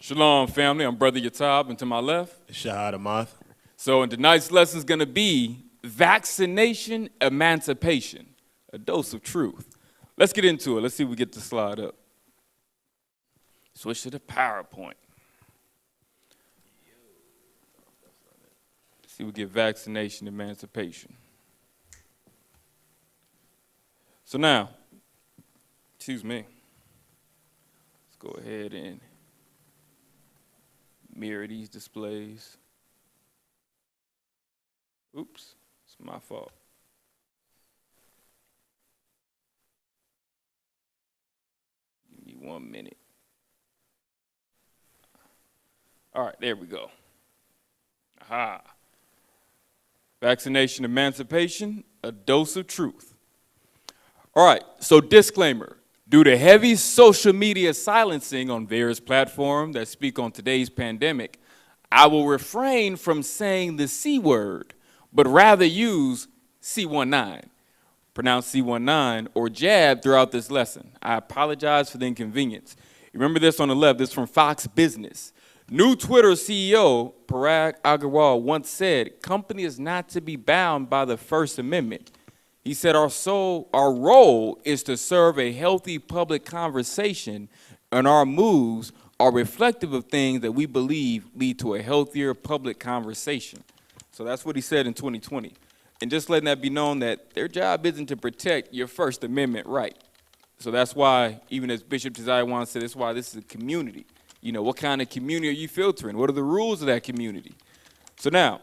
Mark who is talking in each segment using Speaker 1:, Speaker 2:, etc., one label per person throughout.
Speaker 1: Shalom, family. I'm Brother Yatab, and to my left,
Speaker 2: Shahad Amath.
Speaker 1: So tonight's lesson is going to be Vaccination Emancipation, a dose of truth. Let's get into it. Let's see if we get the slide up. Switch to the PowerPoint. Let's see if we get Vaccination Emancipation. So now, excuse me, let's go ahead and mirror these displays. Oops, it's my fault. Give me 1 minute. All right, there we go. Aha. Vaccination Emancipation, a dose of truth. All right, so disclaimer. Due to heavy social media silencing on various platforms that speak on today's pandemic, I will refrain from saying the C word, but rather use C19, pronounced C19, or jab throughout this lesson. I apologize for the inconvenience. Remember this on the left, this is from Fox Business. New Twitter CEO Parag Agrawal once said, company is not to be bound by the First Amendment. He said, our role is to serve a healthy public conversation, and our moves are reflective of things that we believe lead to a healthier public conversation. So that's what he said in 2020. And just letting that be known that their job isn't to protect your First Amendment right. So that's why, even as Bishop Josiah once said, that's why this is a community. You know, what kind of community are you filtering? What are the rules of that community? So now,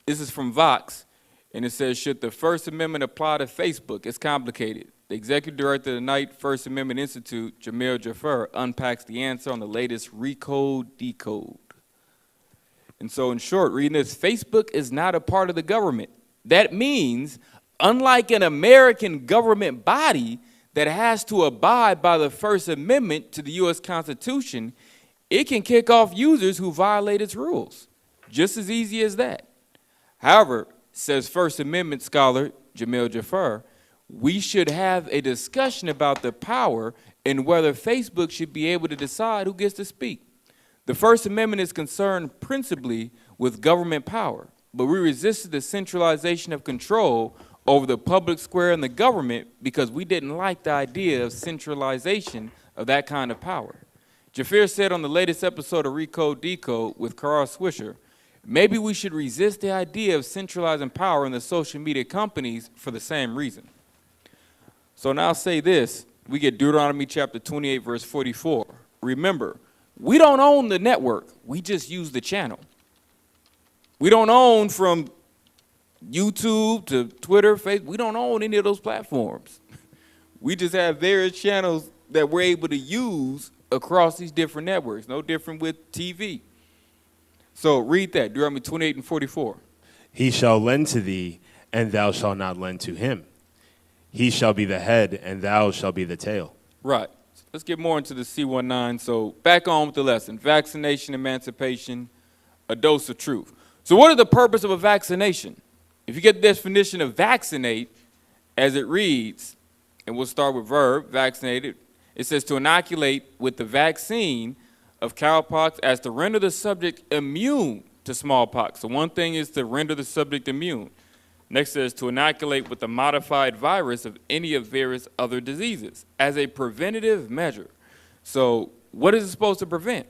Speaker 1: this is from Vox, and it says, should the First Amendment apply to Facebook? It's complicated. The executive director of the Knight First Amendment Institute, Jamil Jaffer, unpacks the answer on the latest Recode Decode. And so in short, reading this, Facebook is not a part of the government. That means, unlike an American government body that has to abide by the First Amendment to the U.S. Constitution, it can kick off users who violate its rules. Just as easy as that. However, says First Amendment scholar Jamil Jaffer, we should have a discussion about the power and whether Facebook should be able to decide who gets to speak. The First Amendment is concerned principally with government power, but we resisted the centralization of control over the public square and the government because we didn't like the idea of centralization of that kind of power. Jaffer said on the latest episode of Recode Decode with Carl Swisher, maybe we should resist the idea of centralizing power in the social media companies for the same reason. So now I'll say this, we get Deuteronomy chapter 28, verse 44. Remember, we don't own the network, we just use the channel. We don't own from YouTube to Twitter, Facebook, we don't own any of those platforms. We just have various channels that we're able to use across these different networks, no different with TV. So read that, Deuteronomy 28 and 44.
Speaker 2: He shall lend to thee, and thou shalt not lend to him. He shall be the head, and thou shalt be the tail.
Speaker 1: Right. Let's get more into the C19. So back on with the lesson. Vaccination, emancipation, a dose of truth. So what is the purpose of a vaccination? If you get the definition of vaccinate, as it reads, and we'll start with verb, vaccinated, it says to inoculate with the vaccine of cowpox as to render the subject immune to smallpox. So one thing is to render the subject immune. Next says to inoculate with the modified virus of any of various other diseases as a preventative measure. So what is it supposed to prevent?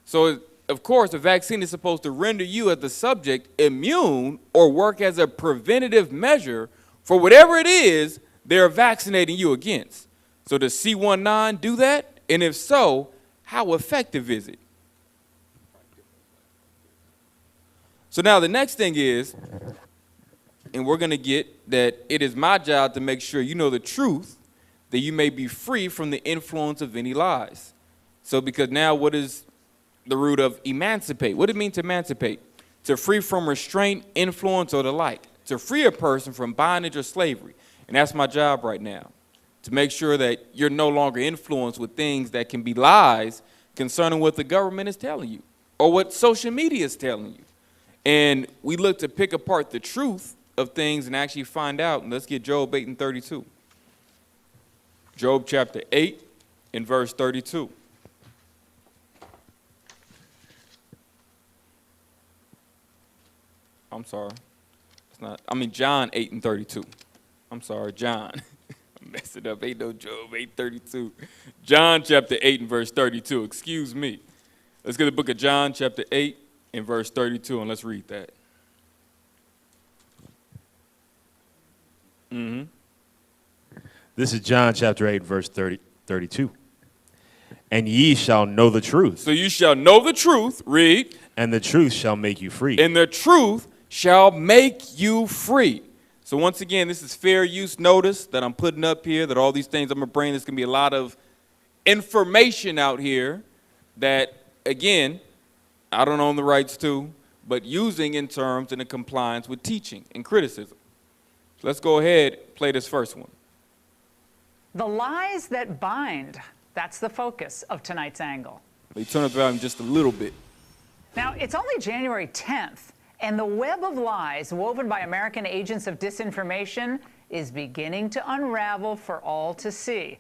Speaker 1: So of course, a vaccine is supposed to render you as the subject immune or work as a preventative measure for whatever it is they're vaccinating you against. So does C19 do that? And if so, how effective is it? So now the next thing is, and we're going to get that it is my job to make sure you know the truth, that you may be free from the influence of any lies. So because now what is the root of emancipate? What does it mean to emancipate? To free from restraint, influence, or the like. To free a person from bondage or slavery. And that's my job right now. To make sure that you're no longer influenced with things that can be lies concerning what the government is telling you or what social media is telling you. And we look to pick apart the truth of things and actually find out. And let's get Job 8 and 32. Job chapter 8 and verse 32. I'm sorry. It's not, John 8 and 32. I'm sorry, John. I messed it up. Ain't no Job 8:32. John chapter 8 and verse 32. Excuse me. Let's get the book of John chapter 8 and verse 32 and let's read that.
Speaker 2: This is John chapter 8, verse 32. And ye shall know the truth.
Speaker 1: So you shall know the truth, read.
Speaker 2: And the truth shall make you free.
Speaker 1: And the truth shall make you free. So once again, this is fair use notice that I'm putting up here, that all these things I'm going to bring, there's going to be a lot of information out here that, again, I don't own the rights to, but using in terms and in compliance with teaching and criticism. So let's go ahead, play this first one.
Speaker 3: The lies that bind, that's the focus of tonight's angle.
Speaker 1: Let me turn up the volume just a little bit.
Speaker 3: Now, it's only January 10th, and the web of lies woven by American agents of disinformation is beginning to unravel for all to see.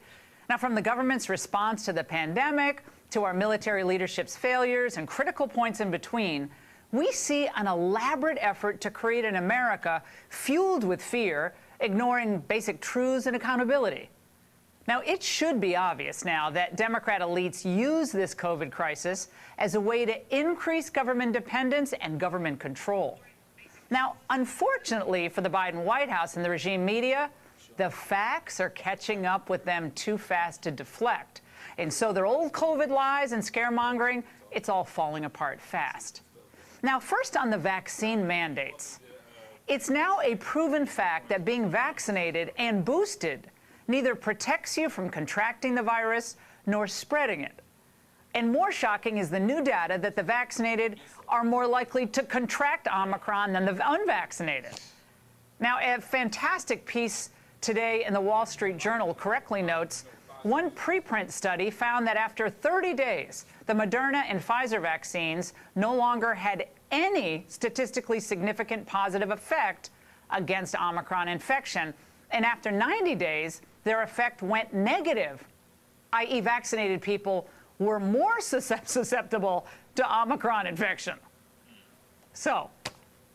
Speaker 3: Now, from the government's response to the pandemic to our military leadership's failures and critical points in between, we see an elaborate effort to create an America fueled with fear, ignoring basic truths and accountability. Now, it should be obvious now that Democrat elites use this COVID crisis as a way to increase government dependence and government control. Now, unfortunately for the Biden White House and the regime media, the facts are catching up with them too fast to deflect. And so their old COVID lies and scaremongering, it's all falling apart fast. Now, first on the vaccine mandates. It's now a proven fact that being vaccinated and boosted neither protects you from contracting the virus nor spreading it. And more shocking is the new data that the vaccinated are more likely to contract Omicron than the unvaccinated. Now, a fantastic piece today in the Wall Street Journal correctly notes one preprint study found that after 30 days, the Moderna and Pfizer vaccines no longer had any statistically significant positive effect against Omicron infection. And after 90 days, their effect went negative, i.e. vaccinated people were more susceptible to Omicron infection. So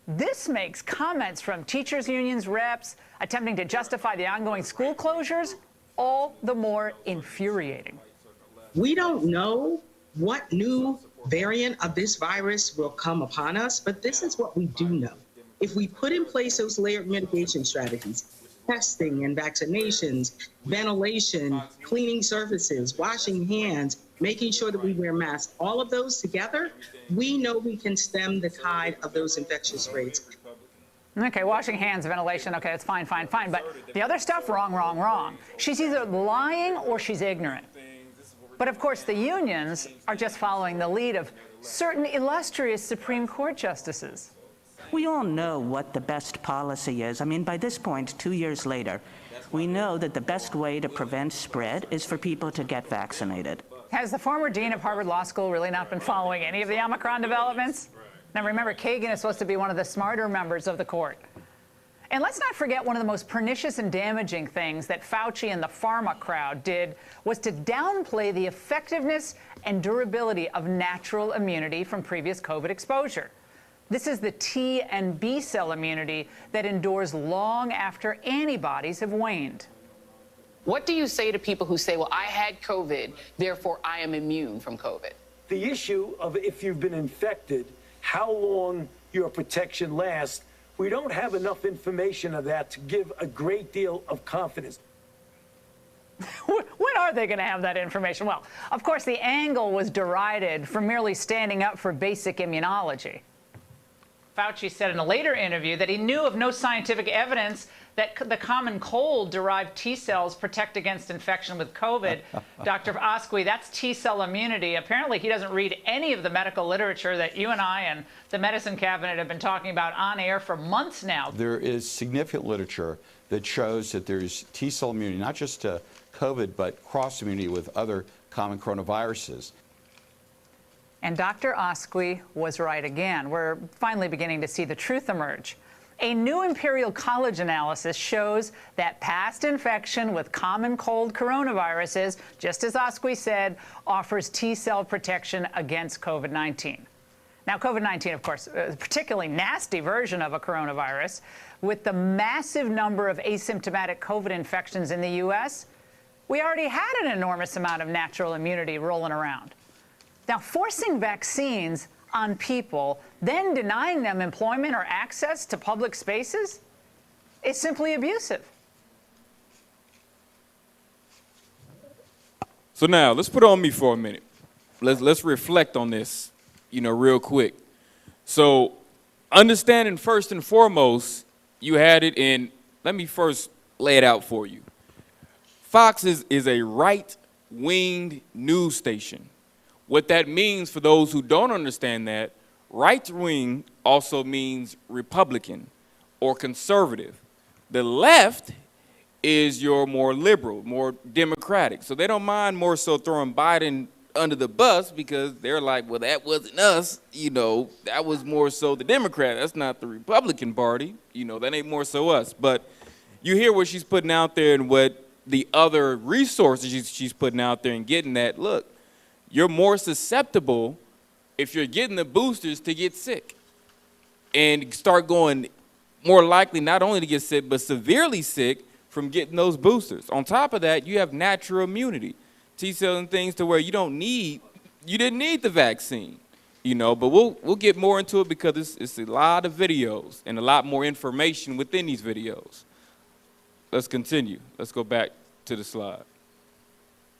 Speaker 3: this makes comments from teachers' unions reps attempting to justify the ongoing school closures all the more infuriating.
Speaker 4: We don't know what new variant of this virus will come upon us, but this is what we do know. If we put in place those layered mitigation strategies, testing and vaccinations, ventilation, cleaning surfaces, washing hands, making sure that we wear masks, all of those together, we know we can stem the tide of those infectious rates.
Speaker 3: Okay, washing hands, ventilation, okay, that's fine. But the other stuff, wrong. She's either lying or she's ignorant. But of course, the unions are just following the lead of certain illustrious Supreme Court justices.
Speaker 5: We all know what the best policy is. I mean, by this point, 2 years later, we know that the best way to prevent spread is for people to get vaccinated.
Speaker 3: Has the former dean of Harvard Law School really not been following any of the Omicron developments? Now remember, Kagan is supposed to be one of the smarter members of the court. And let's not forget one of the most pernicious and damaging things that Fauci and the pharma crowd did was to downplay the effectiveness and durability of natural immunity from previous COVID exposure. This is the T and B cell immunity that endures long after antibodies have waned.
Speaker 6: What do you say to people who say, well, I had COVID, therefore I am immune from COVID?
Speaker 7: The issue of if you've been infected, how long your protection lasts, we don't have enough information of that to give a great deal of confidence.
Speaker 3: When are they going to have that information? Well, of course, the angle was derided for merely standing up for basic immunology. Fauci said in a later interview that he knew of no scientific evidence that the common cold-derived T cells protect against infection with COVID. Dr. Oskoui, that's T cell immunity. Apparently, he doesn't read any of the medical literature that you and I and the medicine cabinet have been talking about on air for months now.
Speaker 8: There is significant literature that shows that there's T cell immunity, not just to COVID, but cross immunity with other common coronaviruses.
Speaker 3: And Dr. Oskoui was right again. We're finally beginning to see the truth emerge. A new Imperial College analysis shows that past infection with common cold coronaviruses, just as Oskoui said, offers T-cell protection against COVID-19. Now, COVID-19, of course, is a particularly nasty version of a coronavirus. With the massive number of asymptomatic COVID infections in the U.S., we already had an enormous amount of natural immunity rolling around. Now, forcing vaccines on people, then denying them employment or access to public spaces is simply abusive.
Speaker 1: So now, let's put on me for a minute. Let's reflect on this, real quick. So, understanding first and foremost, you had it in, let me first lay it out for you. Fox is a right-winged news station. What that means for those who don't understand that, right-wing also means Republican or conservative. The left is your more liberal, more democratic. So they don't mind more so throwing Biden under the bus because they're like, well, that wasn't us. You know, that was more so the Democrat. That's not the Republican Party. You know, that ain't more so us. But you hear what she's putting out there and what the other resources she's putting out there and getting at. Look, you're more susceptible if you're getting the boosters to get sick and start going more likely not only to get sick, but severely sick from getting those boosters. On top of that, you have natural immunity. T-cells and things to where you didn't need the vaccine, you know, but we'll get more into it because it's a lot of videos and a lot more information within these videos. Let's continue. Let's go back to the slide.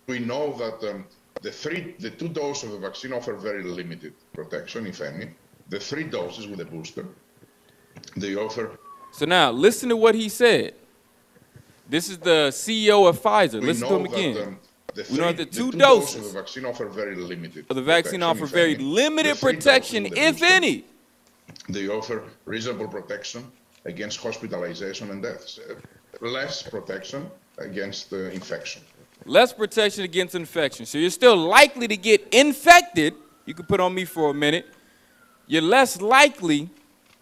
Speaker 9: We know that the 2 doses of the vaccine offer very limited protection, if any. The 3 doses with a booster, they offer.
Speaker 1: So now, listen to what he said. This is the CEO of Pfizer. Listen to him again. We know that the 2 doses
Speaker 9: of the vaccine offer very limited.
Speaker 1: The vaccine offer very limited protection, if any.
Speaker 9: They offer reasonable protection against hospitalization and deaths. Less protection against infection.
Speaker 1: Less protection against infection. So you're still likely to get infected. You can put on me for a minute. You're less likely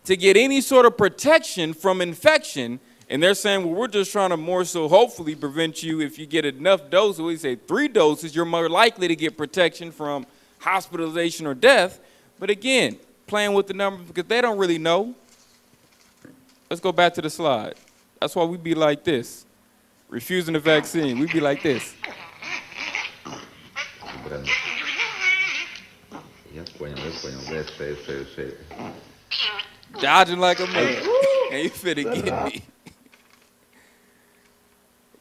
Speaker 1: to get any sort of protection from infection. And they're saying, well, we're just trying to more so hopefully prevent you if you get enough doses. We say 3 doses, you're more likely to get protection from hospitalization or death. But again, playing with the numbers because they don't really know. Let's go back to the slide. That's why we be like this. Refusing the vaccine, we be like this. Dodging like a man. And you finna get me.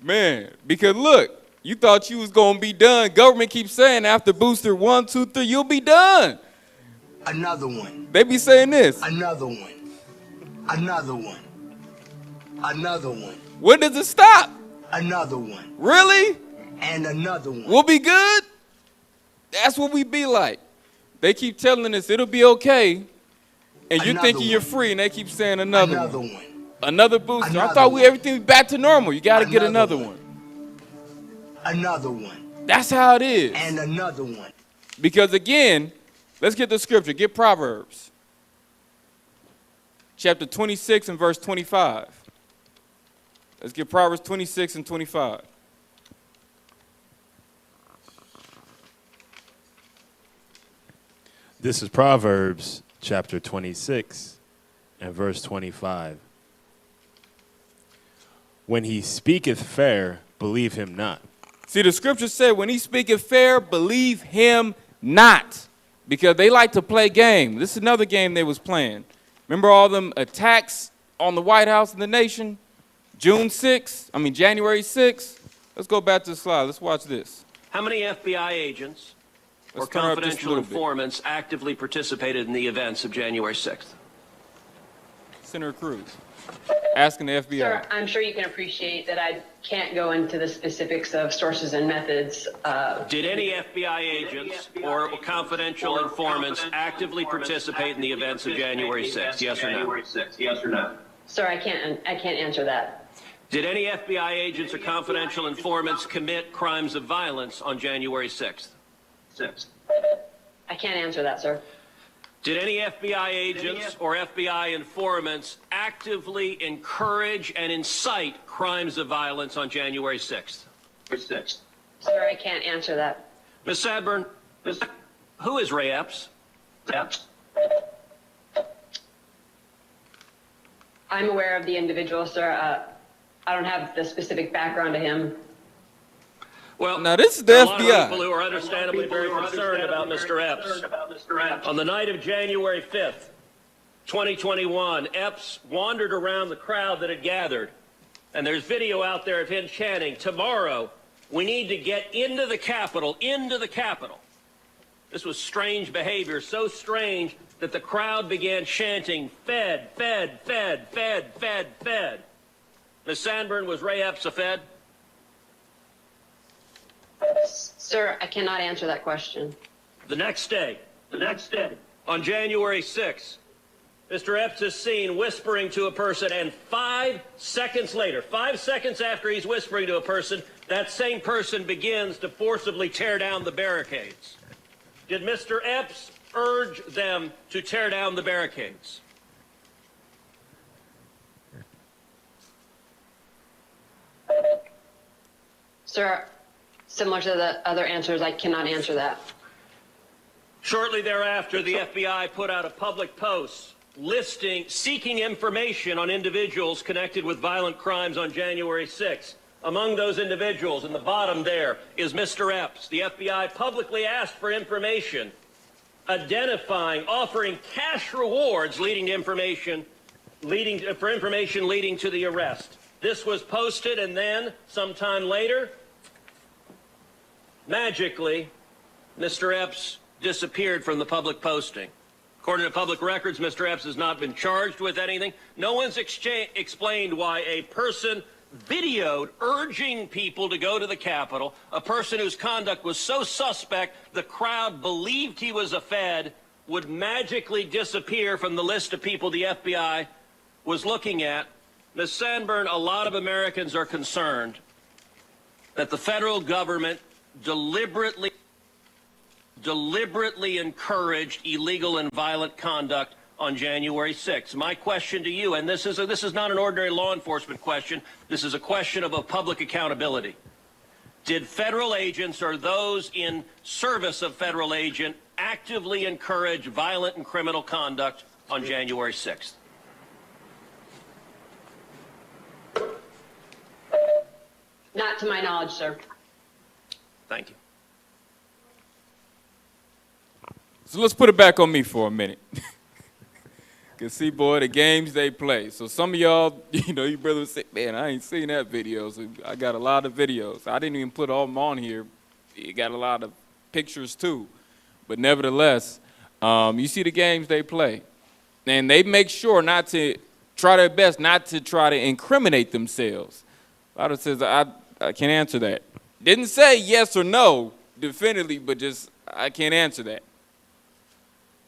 Speaker 1: Man, because look, you thought you was gonna be done. Government keeps saying after booster 1, 2, 3, you'll be done.
Speaker 10: Another one.
Speaker 1: They be saying this.
Speaker 10: Another one. Another one. Another one.
Speaker 1: When does it stop?
Speaker 10: Another one.
Speaker 1: Really?
Speaker 10: And another one.
Speaker 1: We'll be good? That's what we be like. They keep telling us it'll be okay, and you're thinking you're free, and they keep saying another one. Another booster. I thought everything was back to normal. You got to get another one.
Speaker 10: Another one.
Speaker 1: That's how it is.
Speaker 10: And another one.
Speaker 1: Because again, let's get the scripture. Get Proverbs. Chapter 26 and verse 25. Let's get Proverbs 26 and 25.
Speaker 2: This is Proverbs chapter 26 and verse 25. When he speaketh fair, believe him not.
Speaker 1: See, the scripture said, when he speaketh fair, believe him not. Because they like to play game. This is another game they was playing. Remember all them attacks on the White House and the nation? January 6th. Let's go back to the slide. Let's watch this.
Speaker 11: How many FBI agents or confidential informants actively participated in the events of January 6th?
Speaker 1: Senator Cruz, asking the FBI.
Speaker 12: Sir, I'm sure you can appreciate that I can't go into the specifics of sources and methods.
Speaker 11: Did any FBI agents or confidential informants actively participate in the events of January 6th? Yes or no?
Speaker 12: Yes or no? Sir, I can't answer that.
Speaker 11: Did any FBI agents or confidential informants commit crimes of violence on January 6th?
Speaker 12: I can't answer that, sir.
Speaker 11: Did any FBI agents or FBI informants actively encourage and incite crimes of violence on January 6th?
Speaker 12: Sir, I can't answer that.
Speaker 11: Ms. Sadburn, who is Ray Epps?
Speaker 12: I'm aware of the individual, sir. I don't have the specific background to him.
Speaker 11: Well,
Speaker 1: now this is the
Speaker 11: FBI. A
Speaker 1: FBI.
Speaker 11: lot of people who are understandably very concerned about Mr. Epps. On the night of January 5th, 2021, Epps wandered around the crowd that had gathered. And there's video out there of him chanting, "Tomorrow, we need to get into the Capitol, into the Capitol." This was strange behavior, so strange that the crowd began chanting, "Fed, Fed, Fed, Fed, Fed, Fed." Ms. Sandburn, was Ray Epps a Fed?
Speaker 12: Sir, I cannot answer that question.
Speaker 11: The next day, on January 6th, Mr. Epps is seen whispering to a person, and 5 seconds later, 5 seconds after he's whispering to a person, that same person begins to forcibly tear down the barricades. Did Mr. Epps urge them to tear down the barricades?
Speaker 12: Sir, similar to the other answers, I cannot answer that.
Speaker 11: Shortly thereafter, the FBI put out a public post seeking information on individuals connected with violent crimes on January 6th. Among those individuals, in the bottom there, is Mr. Epps. The FBI publicly asked for information, offering cash rewards leading to information leading to the arrest. This was posted, and then, sometime later, magically, Mr. Epps disappeared from the public posting. According to public records, Mr. Epps has not been charged with anything. No one's explained why a person videoed urging people to go to the Capitol, a person whose conduct was so suspect the crowd believed he was a Fed, would magically disappear from the list of people the FBI was looking at. Ms. Sandburn, a lot of Americans are concerned that the federal government deliberately encouraged illegal and violent conduct on January 6th. My question to you, and this is not an ordinary law enforcement question, this is a question of public accountability. Did federal agents or those in service of federal agent actively encourage violent and criminal conduct on January 6th?
Speaker 12: Not to my knowledge, sir.
Speaker 11: Thank you.
Speaker 1: So let's put it back on me for a minute. Because see, boy, the games they play. So some of y'all, you brothers say, man, I ain't seen that video. So I got a lot of videos. I didn't even put all them on here. You got a lot of pictures too. But nevertheless, you see the games they play. And they make sure not to try their best not to try to incriminate themselves. A lot of says, I can't answer that. Didn't say yes or no definitively, but just I can't answer that.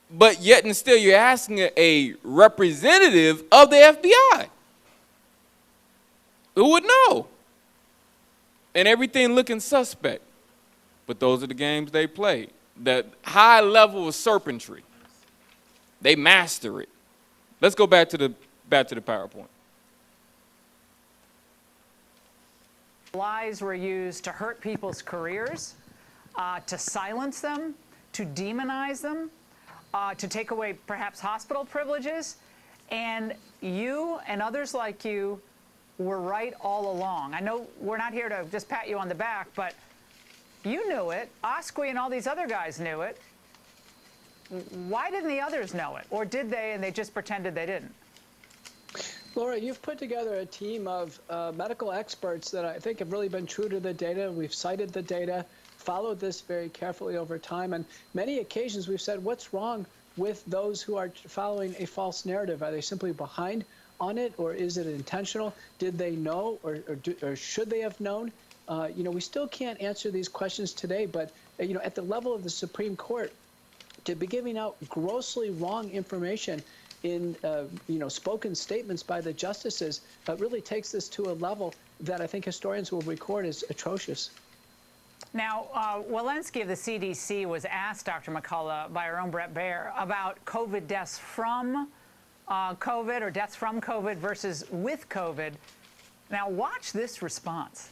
Speaker 1: But yet and still you're asking a representative of the FBI. Who would know? And everything looking suspect. But those are the games they play. The high level of serpentry. They master it. Let's go back to the PowerPoint.
Speaker 3: Lies were used to hurt people's careers, to silence them, to demonize them, to take away perhaps hospital privileges. And you and others like you were right all along. I know we're not here to just pat you on the back, but you knew it. Osqui and all these other guys knew it. Why didn't the others know it? Or did they and they just pretended they didn't?
Speaker 13: Laura, you've put together a team of medical experts that I think have really been true to the data. We've cited the data, followed this very carefully over time. And many occasions we've said, what's wrong with those who are following a false narrative? Are they simply behind on it, or is it intentional? Did they know, or should they have known? We still can't answer these questions today, but at the level of the Supreme Court, to be giving out grossly wrong information in spoken statements by the justices really takes this to a level that I think historians will record as atrocious.
Speaker 3: Now, Walensky of the CDC was asked, Dr. McCullough, by our own Brett Baer, about COVID deaths from COVID or deaths from COVID versus with COVID. Now, watch this response.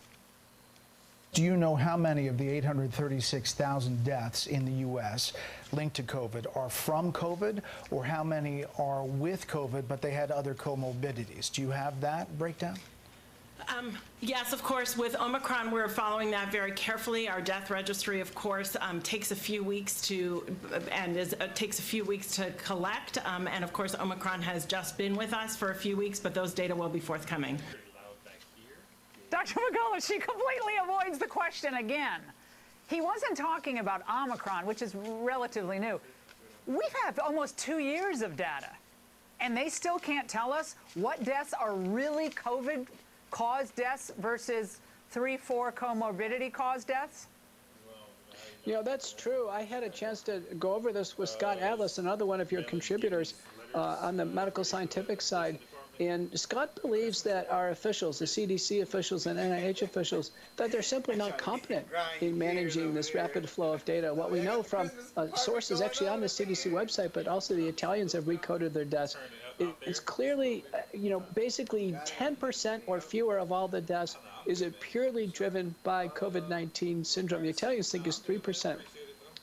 Speaker 14: Do you know how many of the 836,000 deaths in the U.S. linked to COVID are from COVID, or how many are with COVID, but they had other comorbidities? Do you have that breakdown?
Speaker 15: Yes, of course. With Omicron, we're following that very carefully. Our death registry, of course, takes a few weeks to collect. And of course, Omicron has just been with us for a few weeks, but those data will be forthcoming.
Speaker 3: Dr. McCullough, she completely avoids the question again. He wasn't talking about Omicron, which is relatively new. We've had almost 2 years of data, and they still can't tell us what deaths are really COVID-caused deaths versus 3-4 comorbidity-caused deaths?
Speaker 13: That's true. I had a chance to go over this with Scott Atlas, another one of your contributors on the medical scientific side. And Scott believes that our officials, the CDC officials and NIH officials, that they're simply not competent in managing this rapid flow of data. What we know from sources actually on the CDC website, but also the Italians have recoded their deaths, it's clearly, basically 10% or fewer of all the deaths is it purely driven by COVID-19 syndrome. The Italians think it's 3%.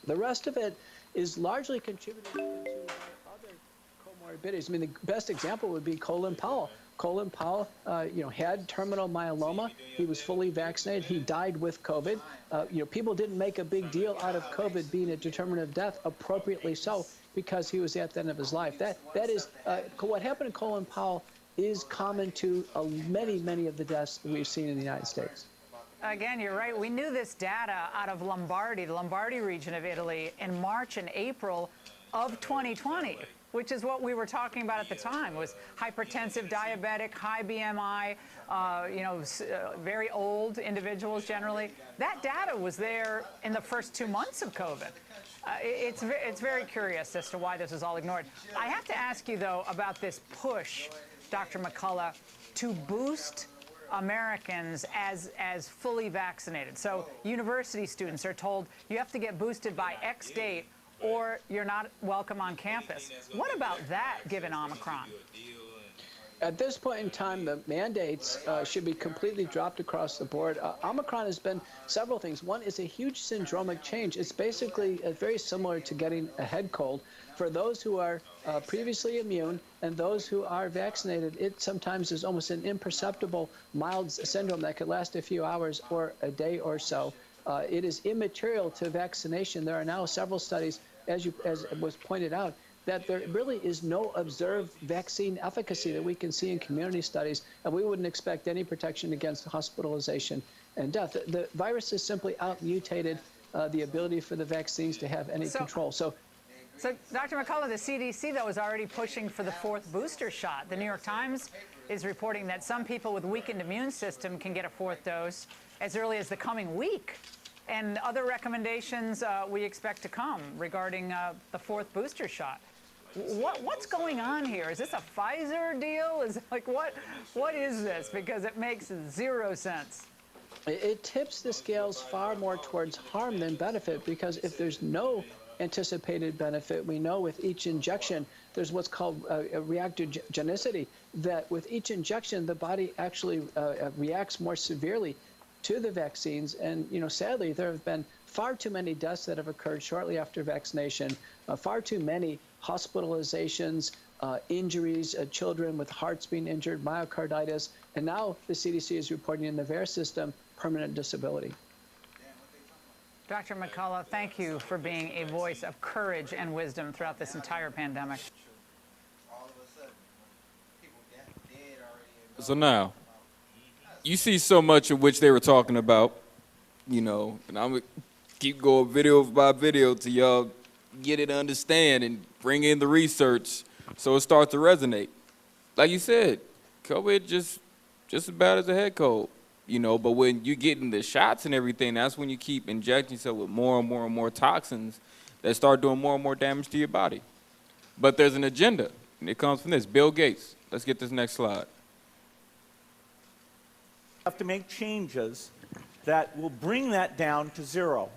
Speaker 13: The rest of it is largely contributed to other comorbidities. I mean, the best example would be Colin Powell. Colin Powell, had terminal myeloma. He was fully vaccinated. He died with COVID. People didn't make a big deal out of COVID being a determinant of death, appropriately so, because he was at the end of his life. That is what happened to Colin Powell is common to many of the deaths that we've seen in the United States.
Speaker 3: Again, you're right. We knew this data out of Lombardy, the Lombardy region of Italy, in March and April of 2020, which is what we were talking about at the time, was hypertensive, diabetic, high BMI, very old individuals generally. That data was there in the first 2 months of COVID. It's very curious as to why this is all ignored. I have to ask you, though, about this push, Dr. McCullough, to boost Americans as fully vaccinated. So university students are told you have to get boosted by X date or you're not welcome on campus. What about that, given Omicron?
Speaker 13: At this point in time, the mandates should be completely dropped across the board. Omicron has been several things. One is a huge syndromic change. It's basically very similar to getting a head cold. For those who are previously immune and those who are vaccinated, it sometimes is almost an imperceptible mild syndrome that could last a few hours or a day or so. It is immaterial to vaccination. There are now several studies, as was pointed out, that there really is no observed vaccine efficacy that we can see in community studies, and we wouldn't expect any protection against hospitalization and death. The virus has simply outmutated the ability for the vaccines to have any control. So,
Speaker 3: Dr. McCullough, the CDC, though, is already pushing for the 4th booster shot. The New York Times is reporting that some people with weakened immune system can get a 4th dose as early as the coming week. And other recommendations we expect to come regarding the 4th booster shot. What's going on here? Is this a Pfizer deal? What is this? Because it makes zero sense.
Speaker 13: It tips the scales far more towards harm than benefit, because if there's no anticipated benefit, we know with each injection there's what's called reactogenicity, that with each injection the body actually reacts more severely to the vaccines. And sadly, there have been far too many deaths that have occurred shortly after vaccination, far too many hospitalizations, injuries, children with hearts being injured, myocarditis, and now the CDC is reporting in the VAERS system permanent disability.
Speaker 3: Dr. McCullough, thank you for being a voice of courage and wisdom throughout this entire pandemic.
Speaker 1: So now, you see so much of which they were talking about, and I'm going to keep going video by video till y'all get it to understand and bring in the research so it starts to resonate. Like you said, COVID just as bad as a head cold, but when you're getting the shots and everything, that's when you keep injecting yourself with more and more and more toxins that start doing more and more damage to your body. But there's an agenda, and it comes from this. Bill Gates. Let's get this next slide.
Speaker 16: Have to make changes that will bring that down to zero.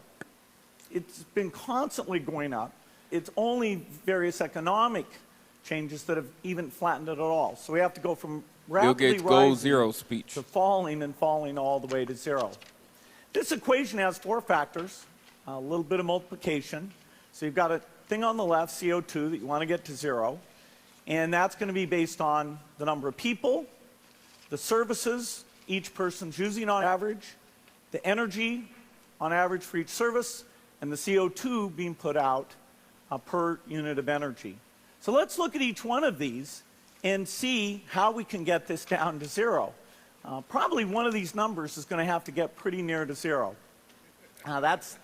Speaker 16: It's been constantly going up. It's only various economic changes that have even flattened it at all. So we have to go from rapidly
Speaker 1: Bill Gates goal
Speaker 16: rising
Speaker 1: zero speech
Speaker 16: to falling and falling all the way to zero. This equation has 4 factors, a little bit of multiplication. So you've got a thing on the left, CO2, that you want to get to zero. And that's going to be based on the number of people, the services each person's using on average, the energy on average for each service, and the CO2 being put out per unit of energy. So let's look at each one of these and see how we can get this down to zero. Probably one of these numbers is going to have to get pretty near to zero. That's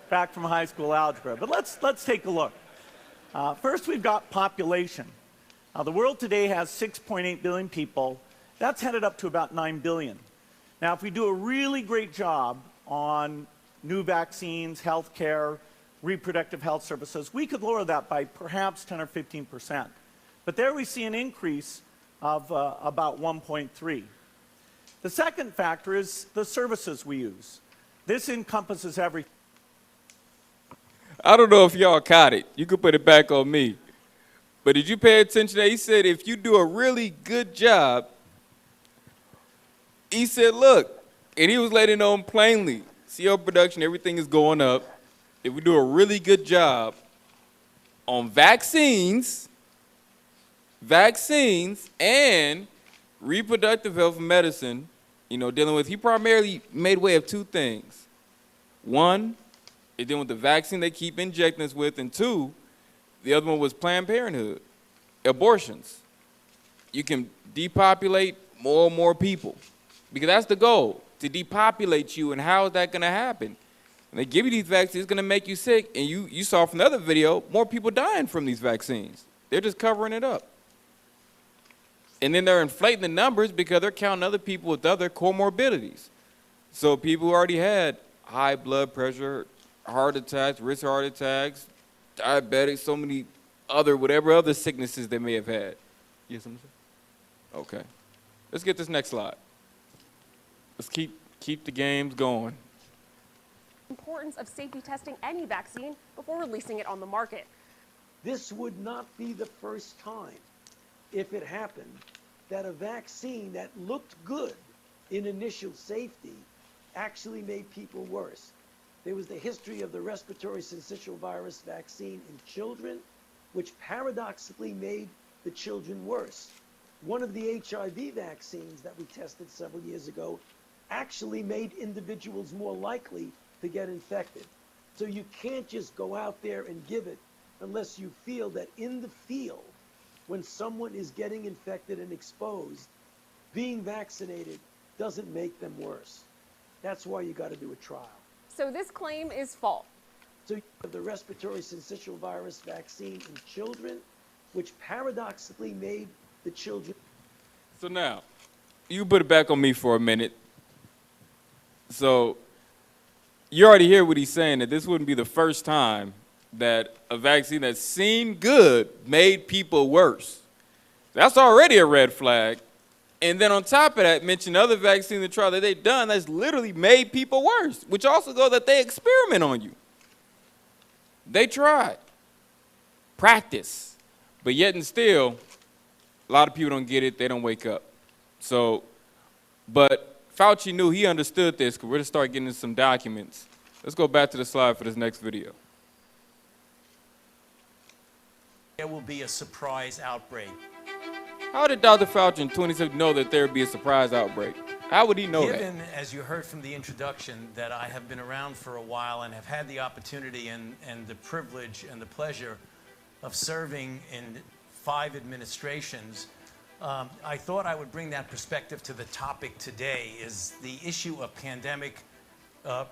Speaker 16: back from high school algebra, but let's take a look. First, we've got population. The world today has 6.8 billion people. That's headed up to about 9 billion. Now, if we do a really great job on new vaccines, health care, reproductive health services, we could lower that by perhaps 10 or 15%. But there we see an increase of about 1.3. The second factor is the services we use. This encompasses everything.
Speaker 1: I don't know if y'all caught it. You could put it back on me. But did you pay attention that he said if you do a really good job, he said, look, and he was letting know plainly, CO production, everything is going up. If we do a really good job on vaccines and reproductive health medicine, you know, dealing with, he primarily made way of two things. One, is dealing with the vaccine they keep injecting us with, and two, the other one was Planned Parenthood, abortions. You can depopulate more and more people because that's the goal, to depopulate you. And how is that going to happen? When they give you these vaccines, it's going to make you sick. And you saw from the other video, more people dying from these vaccines. They're just covering it up. And then they're inflating the numbers because they're counting other people with other comorbidities. So people who already had high blood pressure, heart attacks, risk heart attacks, diabetics, so many other, whatever other sicknesses they may have had. Yes, I'm saying? Okay. Let's get this next slide. Let's keep the games going.
Speaker 17: Importance of safety testing any vaccine before releasing it on the market.
Speaker 7: This would not be the first time, if it happened, that a vaccine that looked good in initial safety actually made people worse. There was the history of the respiratory syncytial virus vaccine in children, which paradoxically made the children worse. One of the HIV vaccines that we tested several years ago actually made individuals more likely to get infected. So you can't just go out there and give it unless you feel that in the field, when someone is getting infected and exposed, being vaccinated doesn't make them worse. That's why you got to do a trial.
Speaker 17: So this claim is false.
Speaker 7: So you have the respiratory syncytial virus vaccine in children, which paradoxically made the children.
Speaker 1: So now, you put it back on me for a minute. So you already hear what he's saying, that this wouldn't be the first time that a vaccine that seemed good made people worse. That's already a red flag. And then on top of that, mention other vaccines and trials that they've done that's literally made people worse, which also goes that they experiment on you. They tried. Practice. But yet and still, a lot of people don't get it. They don't wake up. So, but Fauci knew, he understood this, because we're going to start getting into some documents. Let's go back to the slide for this next video.
Speaker 18: There will be a surprise outbreak.
Speaker 1: How did Dr. Fauci in 2017 know that there would be a surprise outbreak? How would he know that?
Speaker 18: Given, as you heard from the introduction, that I have been around for a while and have had the opportunity and the privilege and the pleasure of serving in 5 administrations, I thought I would bring that perspective to the topic today, is the issue of pandemic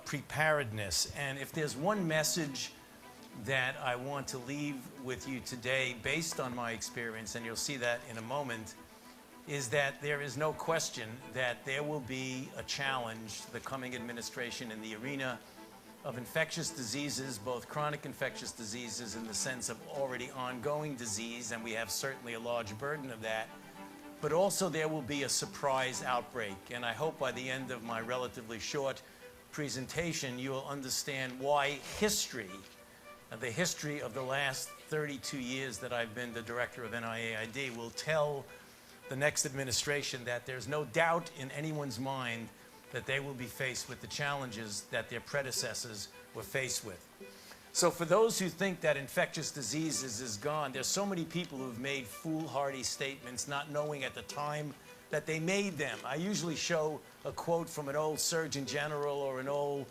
Speaker 18: preparedness. And if there's one message that I want to leave with you today, based on my experience, and you'll see that in a moment, is that there is no question that there will be a challenge to the coming administration in the arena of infectious diseases, both chronic infectious diseases in the sense of already ongoing disease, and we have certainly a large burden of that, but also there will be a surprise outbreak. And I hope by the end of my relatively short presentation, you will understand why history, the history of the last 32 years that I've been the director of NIAID, will tell the next administration that there's no doubt in anyone's mind that they will be faced with the challenges that their predecessors were faced with. So for those who think that infectious diseases is gone, there's so many people who've made foolhardy statements not knowing at the time that they made them. I usually show a quote from an old Surgeon General or an old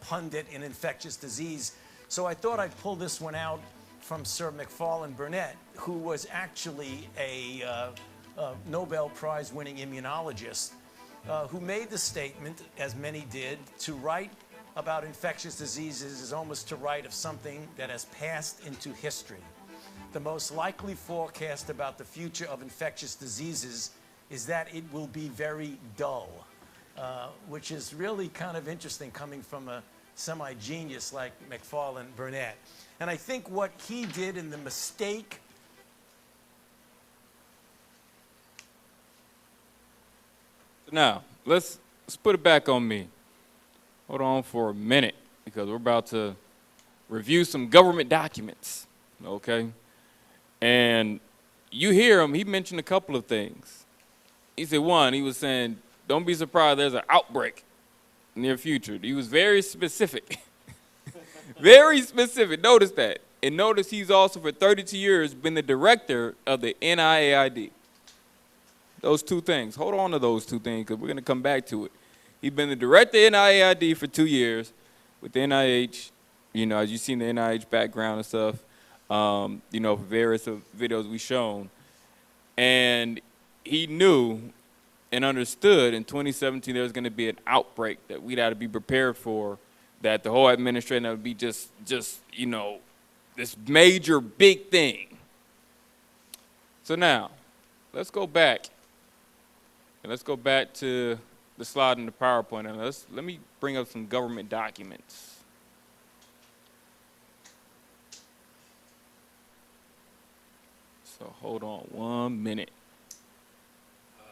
Speaker 18: pundit in infectious disease. So I thought I'd pull this one out from Sir McFarlane Burnett, who was actually a Nobel Prize winning immunologist, who made the statement, as many did, to write about infectious diseases is almost to write of something that has passed into history. The most likely forecast about the future of infectious diseases is that it will be very dull, which is really kind of interesting coming from a semi-genius like McFarlane Burnett. And I think what he did, in the mistake
Speaker 1: Now, let's put it back on me. Hold on for a minute, because we're about to review some government documents, okay? And you hear him, he mentioned a couple of things. He said, one, he was saying, don't be surprised there's an outbreak in the near future. He was very specific. Very specific, notice that. And notice he's also, for 32 years, been the director of the NIAID. Those two things. Hold on to those two things, because we're going to come back to it. He's been the director of NIAID for 2 years with the NIH, you know, as you've seen the NIH background and stuff, you know, for various videos we've shown. And he knew and understood in 2017 there was going to be an outbreak that we'd have to be prepared for, that the whole administration would be just, you know, this major big thing. So now, let's go back. And let's go back to the slide in the PowerPoint, and let me bring up some government documents. So hold on 1 minute.
Speaker 2: I'm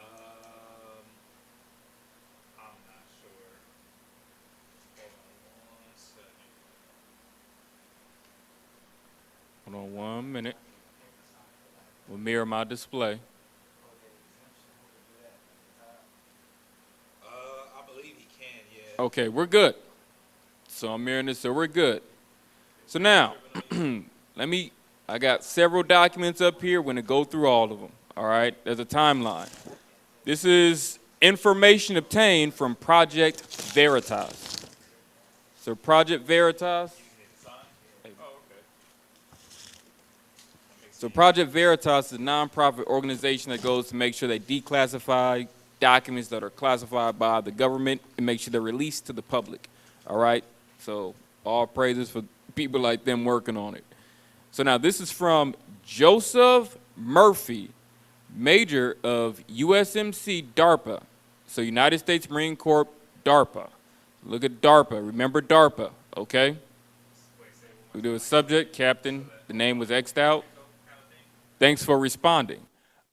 Speaker 2: not sure.
Speaker 1: Hold on 1 minute. We'll mirror my display.
Speaker 2: I believe he can, yeah.
Speaker 1: Okay, we're good. So I'm mirroring this, so we're good. So now, I got several documents up here. We're going to go through all of them, all right? There's a timeline. This is information obtained from Project Veritas. So Project Veritas. So Project Veritas is a nonprofit organization that goes to make sure they declassify documents that are classified by the government and make sure they're released to the public, all right? So all praises for people like them working on it. So now this is from Joseph Murphy, Major of USMC DARPA. So United States Marine Corps DARPA. Look at DARPA, remember DARPA, okay? We do a subject, captain, the name was X'd out. Thanks for responding.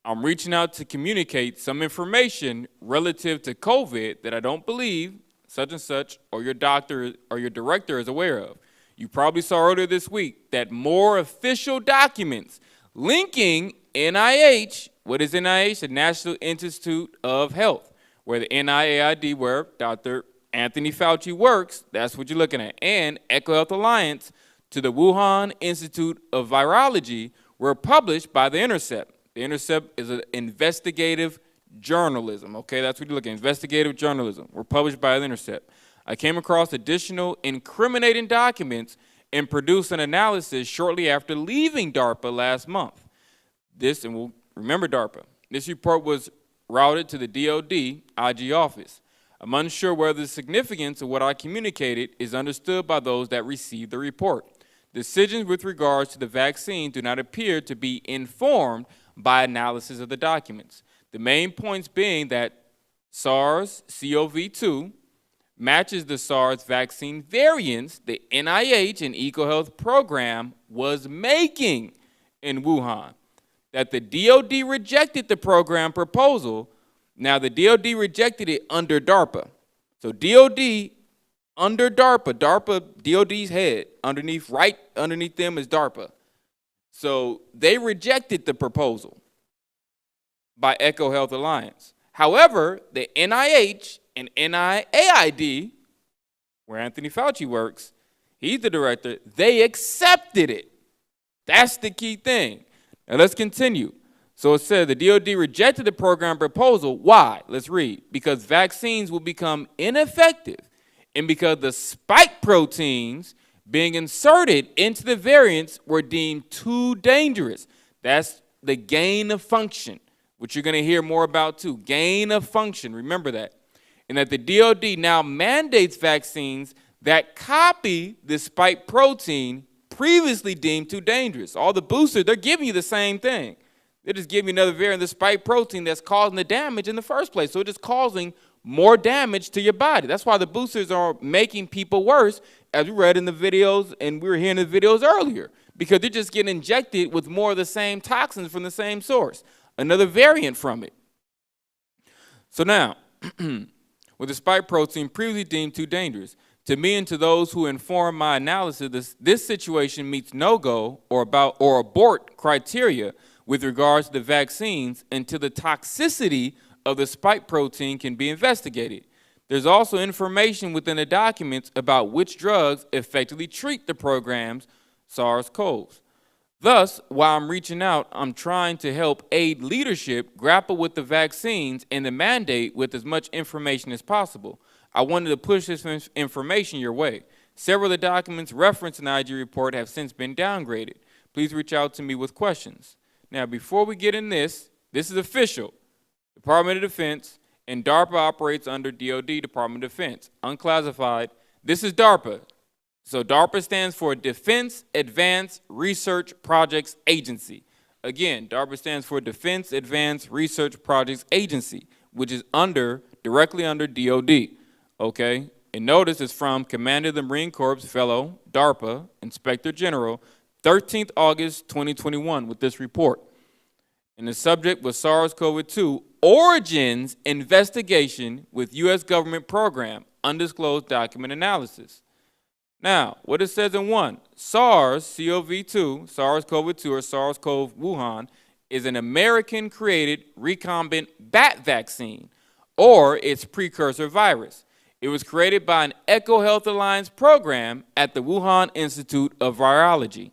Speaker 1: I'm reaching out to communicate some information relative to COVID that I don't believe such and such or your doctor or your director is aware of. You probably saw earlier this week that more official documents linking NIH, what is NIH? The National Institute of Health, where the NIAID, where Dr. Anthony Fauci works, that's what you're looking at, and Eco Health Alliance to the Wuhan Institute of Virology were published by The Intercept. The Intercept is an investigative journalism, okay? That's what you're looking at, investigative journalism. We're published by The Intercept. I came across additional incriminating documents and produced an analysis shortly after leaving DARPA last month. This, and we'll remember DARPA, this report was routed to the DOD IG office. I'm unsure whether the significance of what I communicated is understood by those that received the report. Decisions with regards to the vaccine do not appear to be informed by analysis of the documents. The main points being that SARS-CoV-2 matches the SARS vaccine variants the NIH and EcoHealth program was making in Wuhan. That the DOD rejected the program proposal. Now the DOD rejected it under DARPA. So DOD under DARPA, DOD's head, right underneath them is DARPA. So they rejected the proposal by Eco Health Alliance. However, the NIH and NIAID, where Anthony Fauci works, he's the director, they accepted it. That's the key thing. Now let's continue. So it said the DOD rejected the program proposal. Why? Let's read. Because vaccines will become ineffective and because the spike proteins being inserted into the variants were deemed too dangerous. That's the gain of function, which you're going to hear more about too. Gain of function, remember that. And that the DOD now mandates vaccines that copy the spike protein previously deemed too dangerous. All the boosters, they're giving you the same thing. They're just giving you another variant of the spike protein that's causing the damage in the first place. So it's just causing more damage to your body. That's why the boosters are making people worse, as we read in the videos and we were hearing the videos earlier, because they're just getting injected with more of the same toxins from the same source, another variant from it. So now, with the spike protein previously deemed too dangerous. To me and to those who inform my analysis, this situation meets no-go or abort criteria with regards to the vaccines until the toxicity of the spike protein can be investigated. There's also information within the documents about which drugs effectively treat the program's SARS-CoV. Thus, while I'm reaching out, I'm trying to help aid leadership grapple with the vaccines and the mandate with as much information as possible. I wanted to push this information your way. Several of the documents referenced in the IG report have since been downgraded. Please reach out to me with questions. Now, before we get in this is official. Department of Defense, and DARPA operates under DoD, Department of Defense. Unclassified. This is DARPA. So DARPA stands for Defense Advanced Research Projects Agency. Again, DARPA stands for Defense Advanced Research Projects Agency, which is directly under DoD. Okay? And notice it's from Commander of the Marine Corps Fellow, DARPA, Inspector General, 13th August 2021 with this report. And the subject was SARS-CoV-2 Origins Investigation with U.S. Government Program, Undisclosed Document Analysis. Now, what it says in 1, SARS-CoV-2, SARS-CoV-2 or SARS-CoV Wuhan, is an American-created recombinant bat vaccine, or its precursor virus. It was created by an EcoHealth Alliance program at the Wuhan Institute of Virology,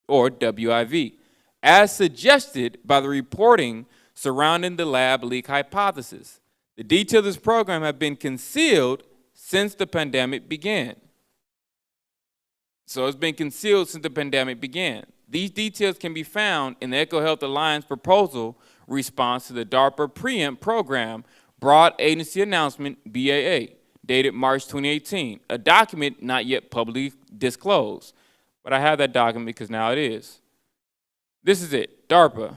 Speaker 1: or WIV, as suggested by the reporting surrounding the lab leak hypothesis. The details of this program have been concealed since the pandemic began. So it's been concealed since the pandemic began. These details can be found in the EcoHealth Alliance proposal response to the DARPA Preempt Program Broad Agency Announcement, BAA, dated March 2018, a document not yet publicly disclosed. But I have that document because now it is. This is it, DARPA,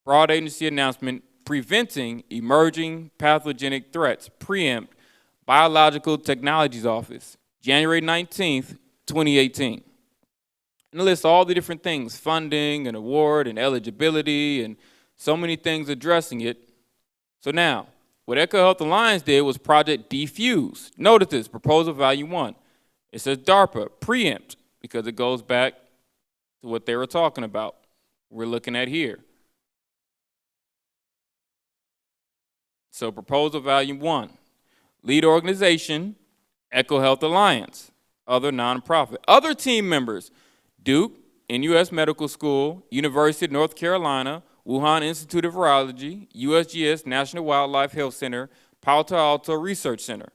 Speaker 1: Broad Agency Announcement, Preventing Emerging Pathogenic Threats, Preempt, Biological Technologies Office, January 19th, 2018. And it lists all the different things, funding and award and eligibility and so many things addressing it. So now, what EcoHealth Alliance did was Project Defuse. Notice this, Proposal Value 1. It says DARPA, Preempt, because it goes back to what they were talking about. We're looking at here. So Proposal Value 1. Lead organization, EcoHealth Alliance. Other nonprofit. Other team members, Duke, NUS Medical School, University of North Carolina, Wuhan Institute of Virology, USGS National Wildlife Health Center, Palo Alto Research Center.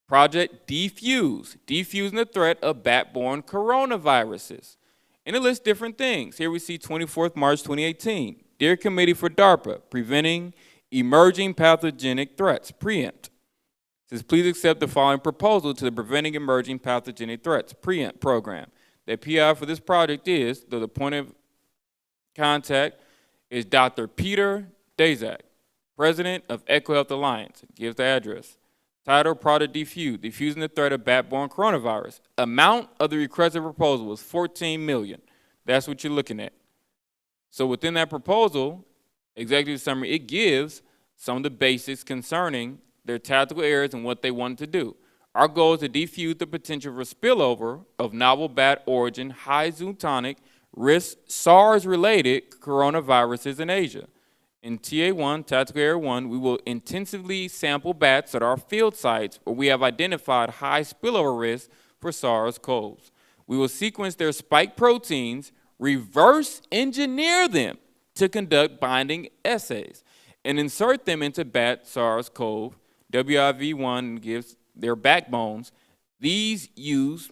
Speaker 1: Project Defuse, defusing the threat of bat-borne coronaviruses. And it lists different things. Here we see 24th March 2018. Dear Committee for DARPA, Preventing Emerging Pathogenic Threats, Preempt. It says, please accept the following proposal to the Preventing Emerging Pathogenic Threats, Preempt program. The PI for this project is, the point of contact is Dr. Peter Daszak, President of EcoHealth Alliance. It gives the address. Title, Project Defuse, defusing the threat of bat-borne coronavirus. Amount of the requested proposal was $14 million. That's what you're looking at. So within that proposal, executive summary, it gives some of the basics concerning their tactical areas and what they wanted to do. Our goal is to defuse the potential for spillover of novel bat origin, high zootonic, risk SARS-related coronaviruses in Asia. In TA1, Tactical Area 1, we will intensively sample bats at our field sites where we have identified high spillover risk for SARS-CoV. We will sequence their spike proteins, reverse engineer them to conduct binding assays, and insert them into bat SARS-CoV. WIV1 gives their backbones. These use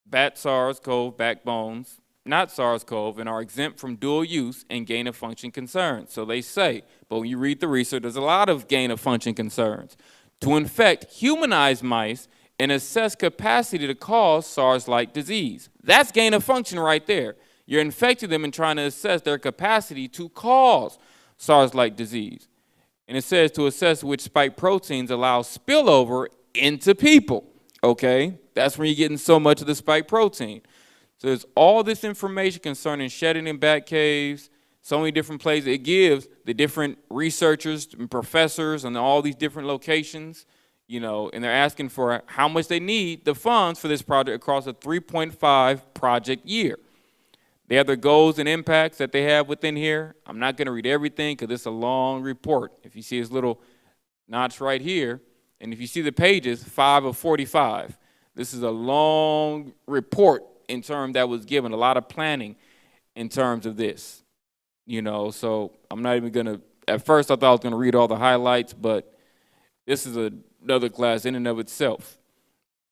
Speaker 1: bat SARS-CoV backbones, not SARS-CoV, and are exempt from dual use and gain-of-function concerns. So they say, but when you read the research, there's a lot of gain-of-function concerns. To infect humanized mice and assess capacity to cause SARS-like disease. That's gain-of-function right there. You're infecting them and trying to assess their capacity to cause SARS-like disease. And it says to assess which spike proteins allow spillover into people, okay? That's when you're getting so much of the spike protein. So there's all this information concerning shedding in bat caves, so many different places. It gives the different researchers and professors in all these different locations, you know, and they're asking for how much they need the funds for this project across a 3.5 project year. They have their goals and impacts that they have within here. I'm not going to read everything because it's a long report. If you see this little notch right here, and if you see the pages, 5 of 45, this is a long report in terms that was given, a lot of planning in terms of this. You know, so I'm not even going to, at first I thought I was going to read all the highlights, but this is another class in and of itself.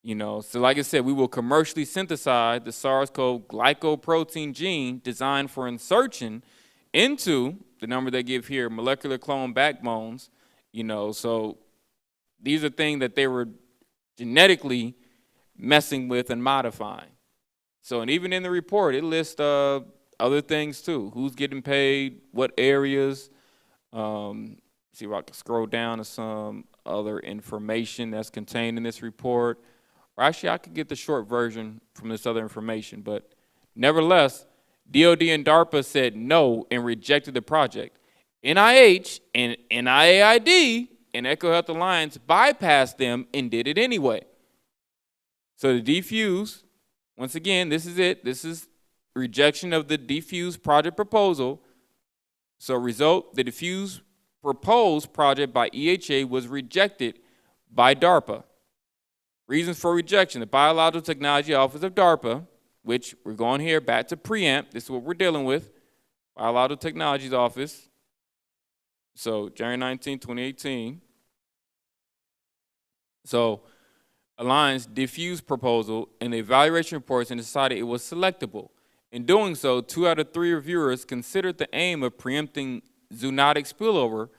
Speaker 1: You know, so like I said, we will commercially synthesize the SARS-CoV glycoprotein gene designed for insertion into the number they give here, molecular clone backbones. You know, so these are things that they were genetically messing with and modifying. So, and even in the report, it lists other things too. Who's getting paid, what areas. See if I can scroll down to some other information that's contained in this report. Or actually, I could get the short version from this other information. But nevertheless, DOD and DARPA said no and rejected the project. NIH and NIAID and Echo Health Alliance bypassed them and did it anyway. So the DFUSE, once again, this is it. This is rejection of the DFUSE project proposal. So result, the DFUSE proposed project by EHA was rejected by DARPA. Reasons for rejection: the Biological Technology Office of DARPA, which we're going here back to preempt. This is what we're dealing with. Biological Technologies Office. So January 19, 2018. So Alliance diffused proposal in the evaluation reports and decided it was selectable. In doing so, 2 out of 3 reviewers considered the aim of preempting zoonotic spillover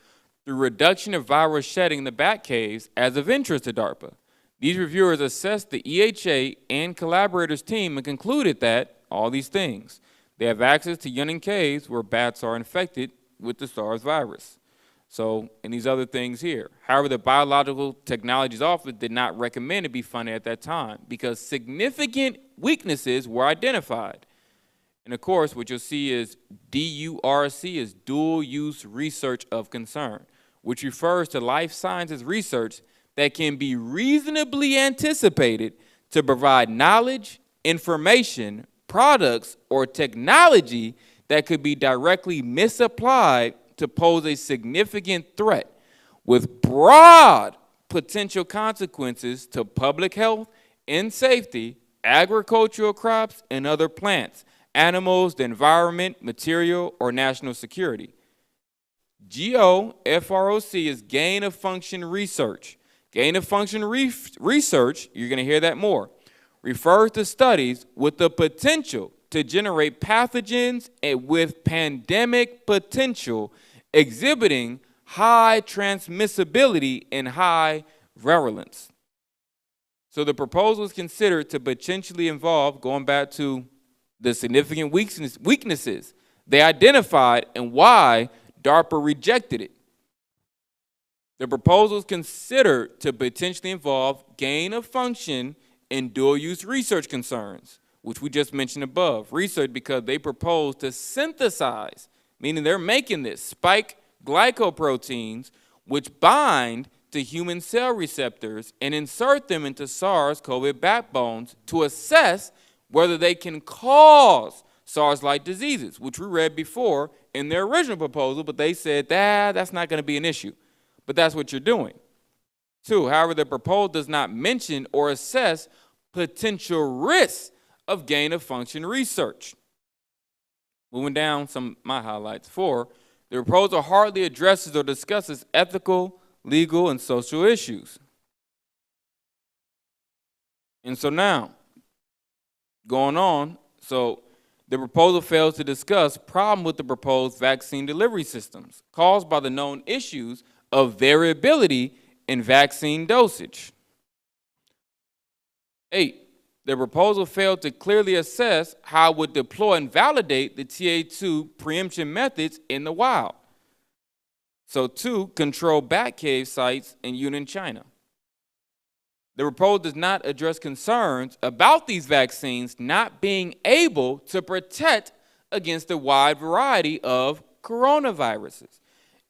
Speaker 1: through reduction of viral shedding in the bat caves as of interest to DARPA. These reviewers assessed the EHA and collaborators team and concluded that all these things. They have access to Yunnan caves where bats are infected with the SARS virus. So, and these other things here. However, the Biological Technologies Office did not recommend it be funded at that time because significant weaknesses were identified. And of course, what you'll see is DURC is dual use research of concern, which refers to life sciences research that can be reasonably anticipated to provide knowledge, information, products, or technology that could be directly misapplied to pose a significant threat with broad potential consequences to public health and safety, agricultural crops, and other plants, animals, the environment, material, or national security. GOFROC is gain of function research. Gain of function research, you're going to hear that more, refers to studies with the potential to generate pathogens and with pandemic potential exhibiting high transmissibility and high virulence. So the proposal is considered to potentially involve, going back to the significant weaknesses they identified and why DARPA rejected it. The proposal is considered to potentially involve gain of function and dual use research concerns, which we just mentioned above. Research because they propose to synthesize, meaning they're making this, spike glycoproteins which bind to human cell receptors and insert them into SARS-CoV backbones to assess whether they can cause SARS-like diseases, which we read before in their original proposal, but they said that's not going to be an issue. But that's what you're doing. 2, however, the proposal does not mention or assess potential risks of gain of function research. Moving down some of my highlights. 4, the proposal hardly addresses or discusses ethical, legal, and social issues. And so now, going on, so the proposal fails to discuss problem with the proposed vaccine delivery systems caused by the known issues of variability in vaccine dosage. 8, the proposal failed to clearly assess how it would deploy and validate the TA2 preemption methods in the wild. So 2, control bat cave sites in Yunnan, China. The proposal does not address concerns about these vaccines not being able to protect against a wide variety of coronaviruses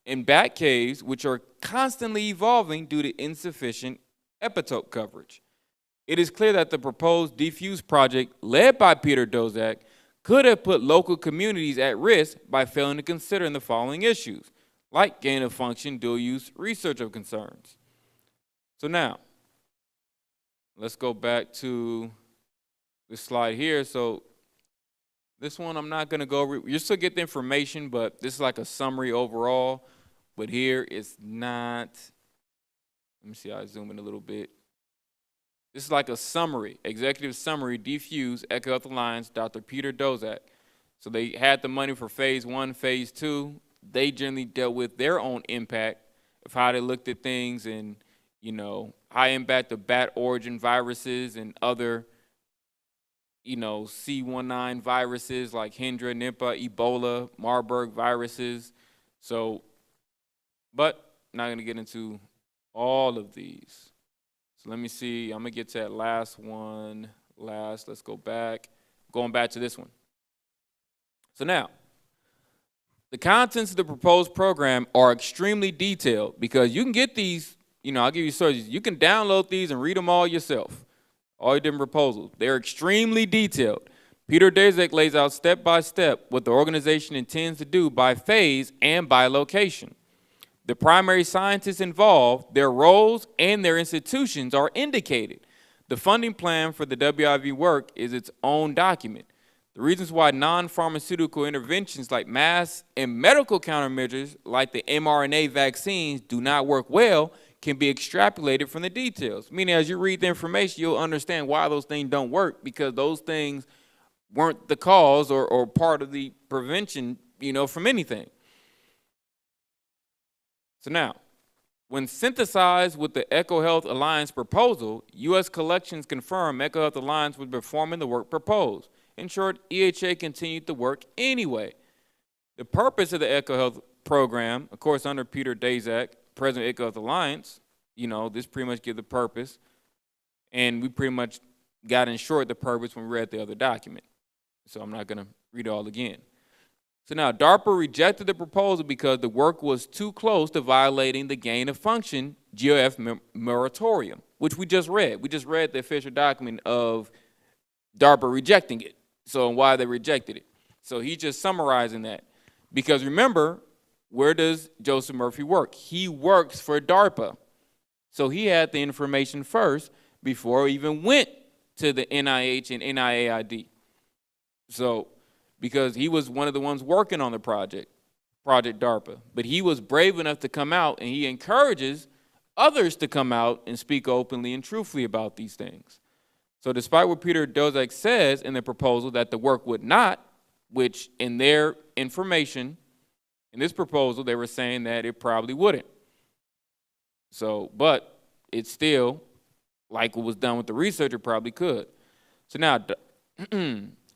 Speaker 1: in bat caves, which are constantly evolving due to insufficient epitope coverage. It is clear that the proposed defuse project led by Peter Daszak could have put local communities at risk by failing to consider the following issues, like gain-of-function dual-use research of concerns. So now, let's go back to this slide here. So this one I'm not going to go over. You still get the information, but this is like a summary overall. But here it's not. Let me see how I zoom in a little bit. This is like a summary, executive summary, Defuse, Echo Health Alliance, Dr. Peter Daszak. So they had the money for phase 1, phase 2. They generally dealt with their own impact of how they looked at things and, you know, high impact of bat origin viruses and other, you know, C19 viruses like Hendra, Nipah, Ebola, Marburg viruses. So, but not going to get into all of these. So let me see. I'm going to get to that last one. Let's go back. Going back to this one. So now, the contents of the proposed program are extremely detailed because you can get these, you know, I'll give you sources. You can download these and read them all yourself, all your different proposals. They're extremely detailed. Peter Daszak lays out step by step what the organization intends to do by phase and by location. The primary scientists involved, their roles, and their institutions are indicated. The funding plan for the WIV work is its own document. The reasons why non-pharmaceutical interventions like mass and medical countermeasures like the mRNA vaccines do not work well can be extrapolated from the details. Meaning as you read the information, you'll understand why those things don't work because those things weren't the cause or part of the prevention, you know, from anything. So now, when synthesized with the Echo Health Alliance proposal, U.S. collections confirm Echo Health Alliance was performing the work proposed. In short, EHA continued the work anyway. The purpose of the Echo Health program, of course, under Peter Daszak, President of Echo Health Alliance, you know, this pretty much gives the purpose. And we pretty much got in short the purpose when we read the other document. So I'm not going to read it all again. So now, DARPA rejected the proposal because the work was too close to violating the gain-of-function GOF moratorium, which we just read. We just read the official document of DARPA rejecting it, so why they rejected it. So he's just summarizing that. Because remember, where does Joseph Murphy work? He works for DARPA. So he had the information first before he even went to the NIH and NIAID. So, because he was one of the ones working on the Project DARPA. But he was brave enough to come out, and he encourages others to come out and speak openly and truthfully about these things. So despite what Peter Daszak says in the proposal that the work would not, which in their information, in this proposal, they were saying that it probably wouldn't. So, but it's still, like what was done with the research, it probably could. So now,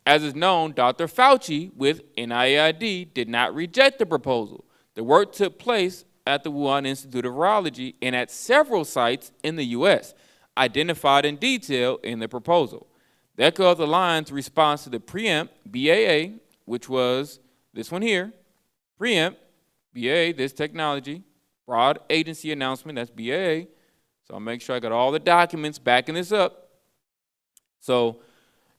Speaker 1: as is known, Dr. Fauci with NIAID did not reject the proposal. The work took place at the Wuhan Institute of Virology and at several sites in the U.S., identified in detail in the proposal. The Echo Health Alliance response to the preempt, BAA, which was this one here, preempt, BAA, this technology, broad agency announcement, that's BAA. So I'll make sure I got all the documents backing this up. So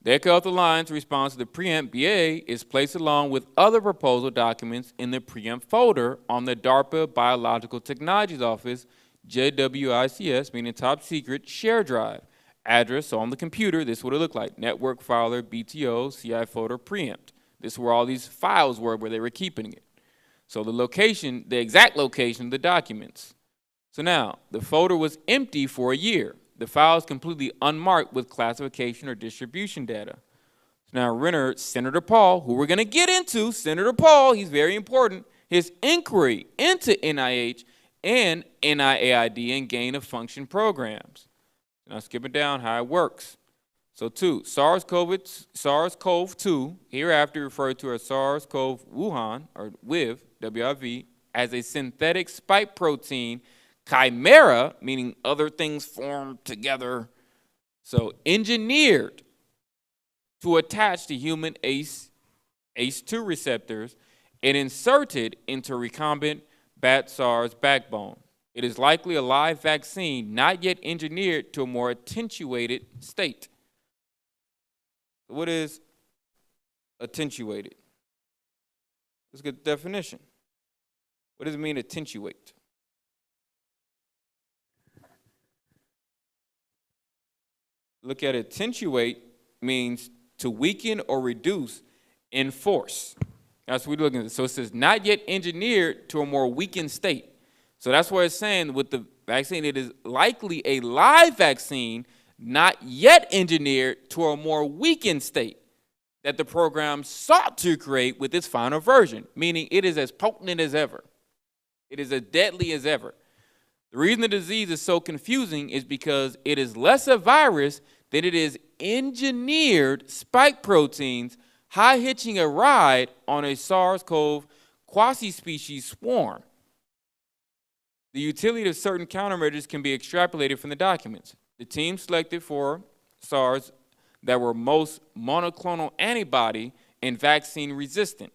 Speaker 1: the Echo Health Alliance response to the preempt BAA is placed along with other proposal documents in the preempt folder on the DARPA Biological Technologies Office JWICS, meaning top secret, share drive. Address on the computer, this is what it looked like. Network filer, BTO, CI folder, preempt. This is where all these files were, where they were keeping it. So the location, the exact location of the documents. So now, the folder was empty for a year. The file is completely unmarked with classification or distribution data. So now, Senator Paul, who we're going to get into, Senator Paul, he's very important, his inquiry into NIH and NIAID and gain-of-function programs. Now skipping down how it works. So 2, SARS-CoV-2, hereafter referred to as SARS-CoV Wuhan, or WIV, WIV, as a synthetic spike protein chimera, meaning other things formed together, so engineered to attach to human ACE2 receptors and inserted into recombinant bat SARS backbone. It is likely a live vaccine not yet engineered to a more attenuated state. What is attenuated? Let's get the definition. What does it mean, attenuate? Look at attenuate means to weaken or reduce in force. That's what we're looking at. So it says not yet engineered to a more weakened state. So that's what it's saying with the vaccine. It is likely a live vaccine not yet engineered to a more weakened state that the program sought to create with its final version, meaning it is as potent as ever. It is as deadly as ever. The reason the disease is so confusing is because it is less a virus than it is engineered spike proteins high-hitching a ride on a SARS-CoV quasi-species swarm. The utility of certain countermeasures can be extrapolated from the documents. The team selected for SARS that were most monoclonal antibody and vaccine resistant.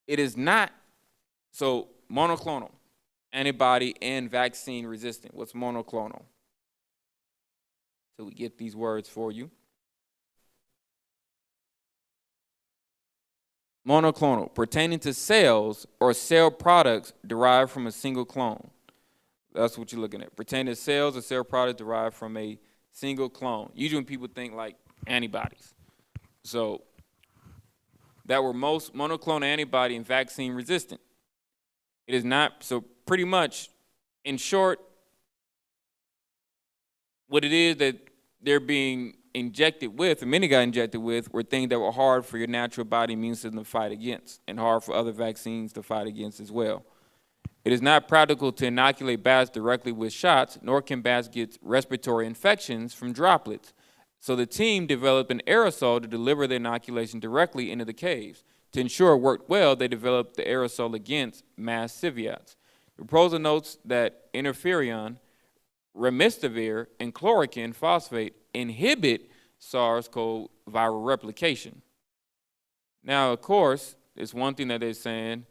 Speaker 1: It is not, so monoclonal, antibody and vaccine resistant. What's monoclonal? So we get these words for you. Monoclonal, pertaining to cells or cell products derived from a single clone. That's what you're looking at. Pertaining to cells or cell products derived from a single clone. Usually when people think like antibodies. So that were most monoclonal antibody and vaccine resistant. It is not, so pretty much, in short, what it is that they're being injected with, or many got injected with, were things that were hard for your natural body immune system to fight against, and hard for other vaccines to fight against as well. It is not practical to inoculate bats directly with shots, nor can bats get respiratory infections from droplets. So the team developed an aerosol to deliver the inoculation directly into the caves. To ensure it worked well, they developed the aerosol against mass civiots. The proposal notes that interferon, remdesivir, and chloroquine phosphate inhibit SARS-CoV viral replication. Now, of course, it's one thing that they're saying,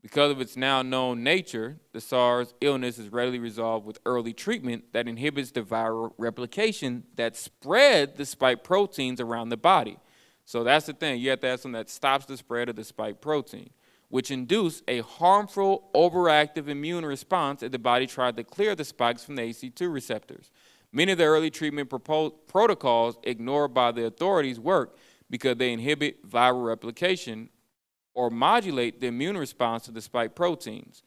Speaker 1: because of its now known nature, the SARS illness is readily resolved with early treatment that inhibits the viral replication that spread the spike proteins around the body. So that's the thing. You have to have something that stops the spread of the spike protein, which induce a harmful overactive immune response as the body tried to clear the spikes from the ACE2 receptors. Many of the early treatment protocols ignored by the authorities work because they inhibit viral replication or modulate the immune response to the spike proteins,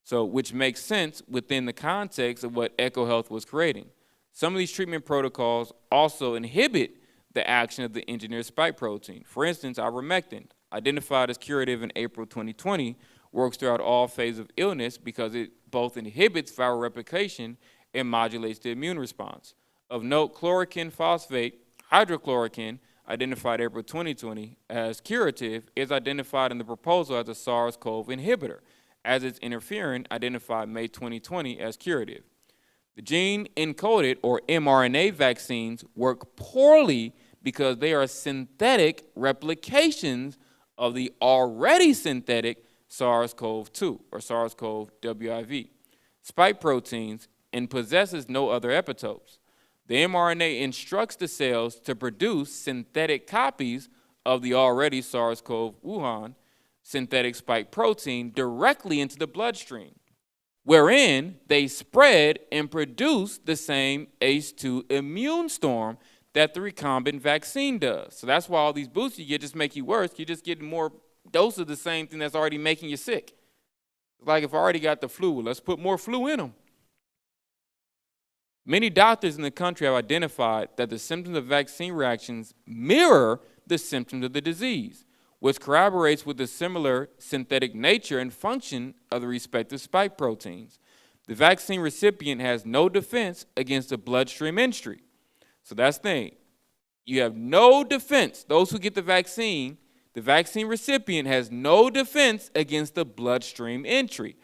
Speaker 1: so which makes sense within the context of what EcoHealth was creating. Some of these treatment protocols also inhibit the action of the engineered spike protein. For instance, ivermectin, identified as curative in April 2020, works throughout all phases of illness because it both inhibits viral replication and modulates the immune response. Of note, chloroquine phosphate, hydrochloroquine, identified April 2020 as curative, is identified in the proposal as a SARS-CoV inhibitor, as its interferon, identified May 2020 as curative. The gene-encoded or mRNA vaccines work poorly because they are synthetic replications of the already synthetic SARS-CoV-2 or SARS-CoV-WIV spike proteins and possesses no other epitopes. The mRNA instructs the cells to produce synthetic copies of the already SARS-CoV-Wuhan synthetic spike protein directly into the bloodstream, wherein they spread and produce the same ACE2 immune storm that the recombinant vaccine does. So that's why all these boosters you get just make you worse. You're just getting more doses of the same thing that's already making you sick. Like if I already got the flu, let's put more flu in them. Many doctors in the country have identified that the symptoms of vaccine reactions mirror the symptoms of the disease, which corroborates with the similar synthetic nature and function of the respective spike proteins. The vaccine recipient has no defense against the bloodstream entry. So that's the thing. You have no defense. Those who get the vaccine recipient has no defense against the bloodstream entry,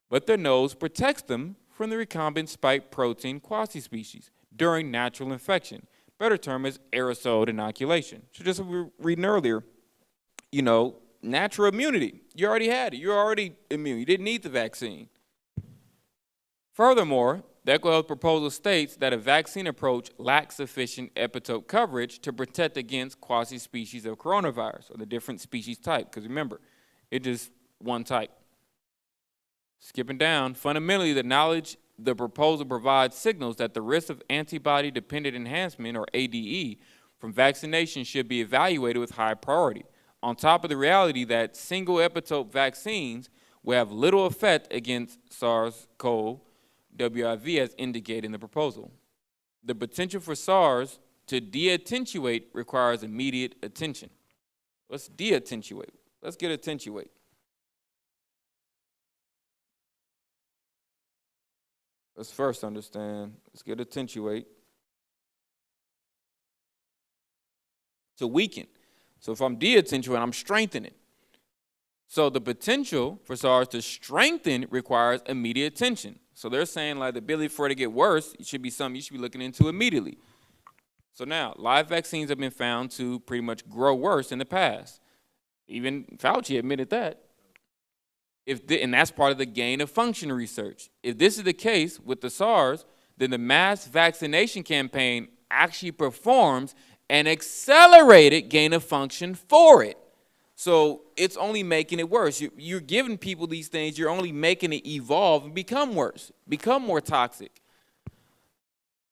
Speaker 1: but their nose protects them from the recombinant spike protein quasi-species during natural infection. Better term is aerosol inoculation. So just as we were reading earlier, natural immunity. You already had it. You're already immune. You didn't need the vaccine. Furthermore, the EcoHealth proposal states that a vaccine approach lacks sufficient epitope coverage to protect against quasi-species of coronavirus, or the different species type, because remember, it's just one type. Skipping down, fundamentally, the proposal provides signals that the risk of antibody-dependent enhancement, or ADE, from vaccination should be evaluated with high priority, on top of the reality that single epitope vaccines will have little effect against SARS-CoV-WIV as indicated in the proposal. The potential for SARS to de-attenuate requires immediate attention. Let's de-attenuate. Let's get attenuate. Let's first understand. Let's get attenuate. To weaken. So if I'm de-attenuating, I'm strengthening. So the potential for SARS to strengthen requires immediate attention. So they're saying like the ability for it to get worse, it should be something you should be looking into immediately. So now, live vaccines have been found to pretty much grow worse in the past. Even Fauci admitted that. And that's part of the gain of function research. If this is the case with the SARS, then the mass vaccination campaign actually performs an accelerated gain of function for it. So it's only making it worse. You're giving people these things, you're only making it evolve and become worse, become more toxic.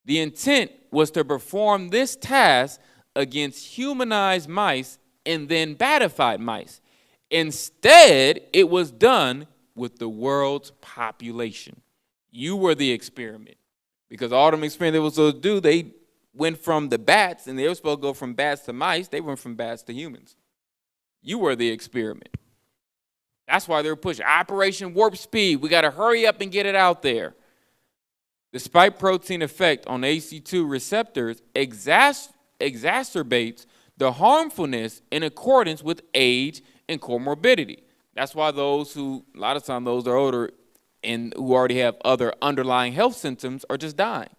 Speaker 1: The intent was to perform this task against humanized mice and then batified mice. Instead, it was done with the world's population. You were the experiment. Because all them experiments they were supposed to do, they went from the bats, and they were supposed to go from bats to mice. They went from bats to humans. You were the experiment. That's why they were pushing Operation Warp Speed. We got to hurry up and get it out there. The spike protein effect on ACE2 receptors exacerbates the harmfulness in accordance with age and comorbidity. That's why those who, a lot of times those are older and who already have other underlying health symptoms are just dying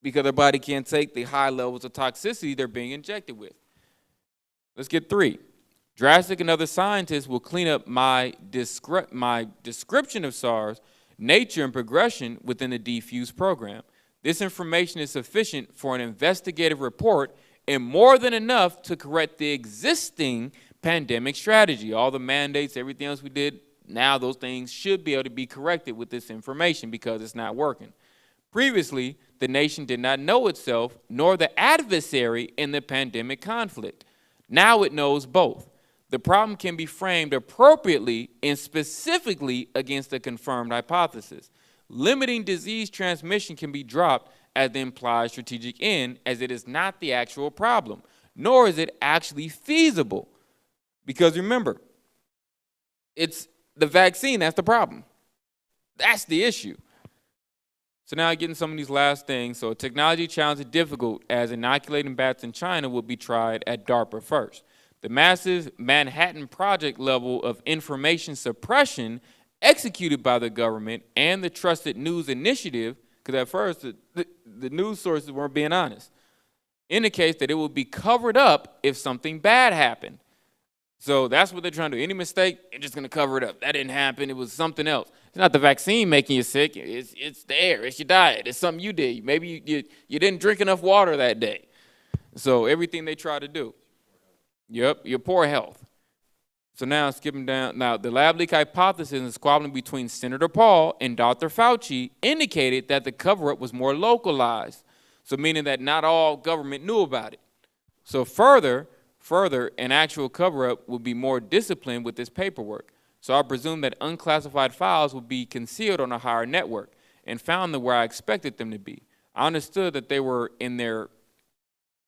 Speaker 1: because their body can't take the high levels of toxicity they're being injected with. Let's get 3. Drastic and other scientists will clean up my description of SARS, nature, and progression within the DFUSE program. This information is sufficient for an investigative report and more than enough to correct the existing pandemic strategy. All the mandates, everything else we did, now those things should be able to be corrected with this information because it's not working. Previously, the nation did not know itself nor the adversary in the pandemic conflict. Now it knows both. The problem can be framed appropriately and specifically against a confirmed hypothesis. Limiting disease transmission can be dropped as the implied strategic end, as it is not the actual problem, nor is it actually feasible. Because remember, it's the vaccine that's the problem. That's the issue. So now getting some of these last things. So a technology challenge is difficult as inoculating bats in China will be tried at DARPA first. The massive Manhattan Project level of information suppression executed by the government and the Trusted News Initiative, because at first the news sources weren't being honest, indicates that it will be covered up if something bad happened. So that's what they're trying to do. Any mistake, they're just going to cover it up. That didn't happen. It was something else. It's not the vaccine making you sick. It's the air. It's your diet. It's something you did. Maybe you didn't drink enough water that day. So everything they try to do. Yep, your poor health. So now skipping down. Now, the lab leak hypothesis and squabbling between Senator Paul and Dr. Fauci indicated that the cover-up was more localized. So meaning that not all government knew about it. So further, an actual cover-up would be more disciplined with this paperwork. So I presume that unclassified files would be concealed on a higher network and found them where I expected them to be. I understood that they were in there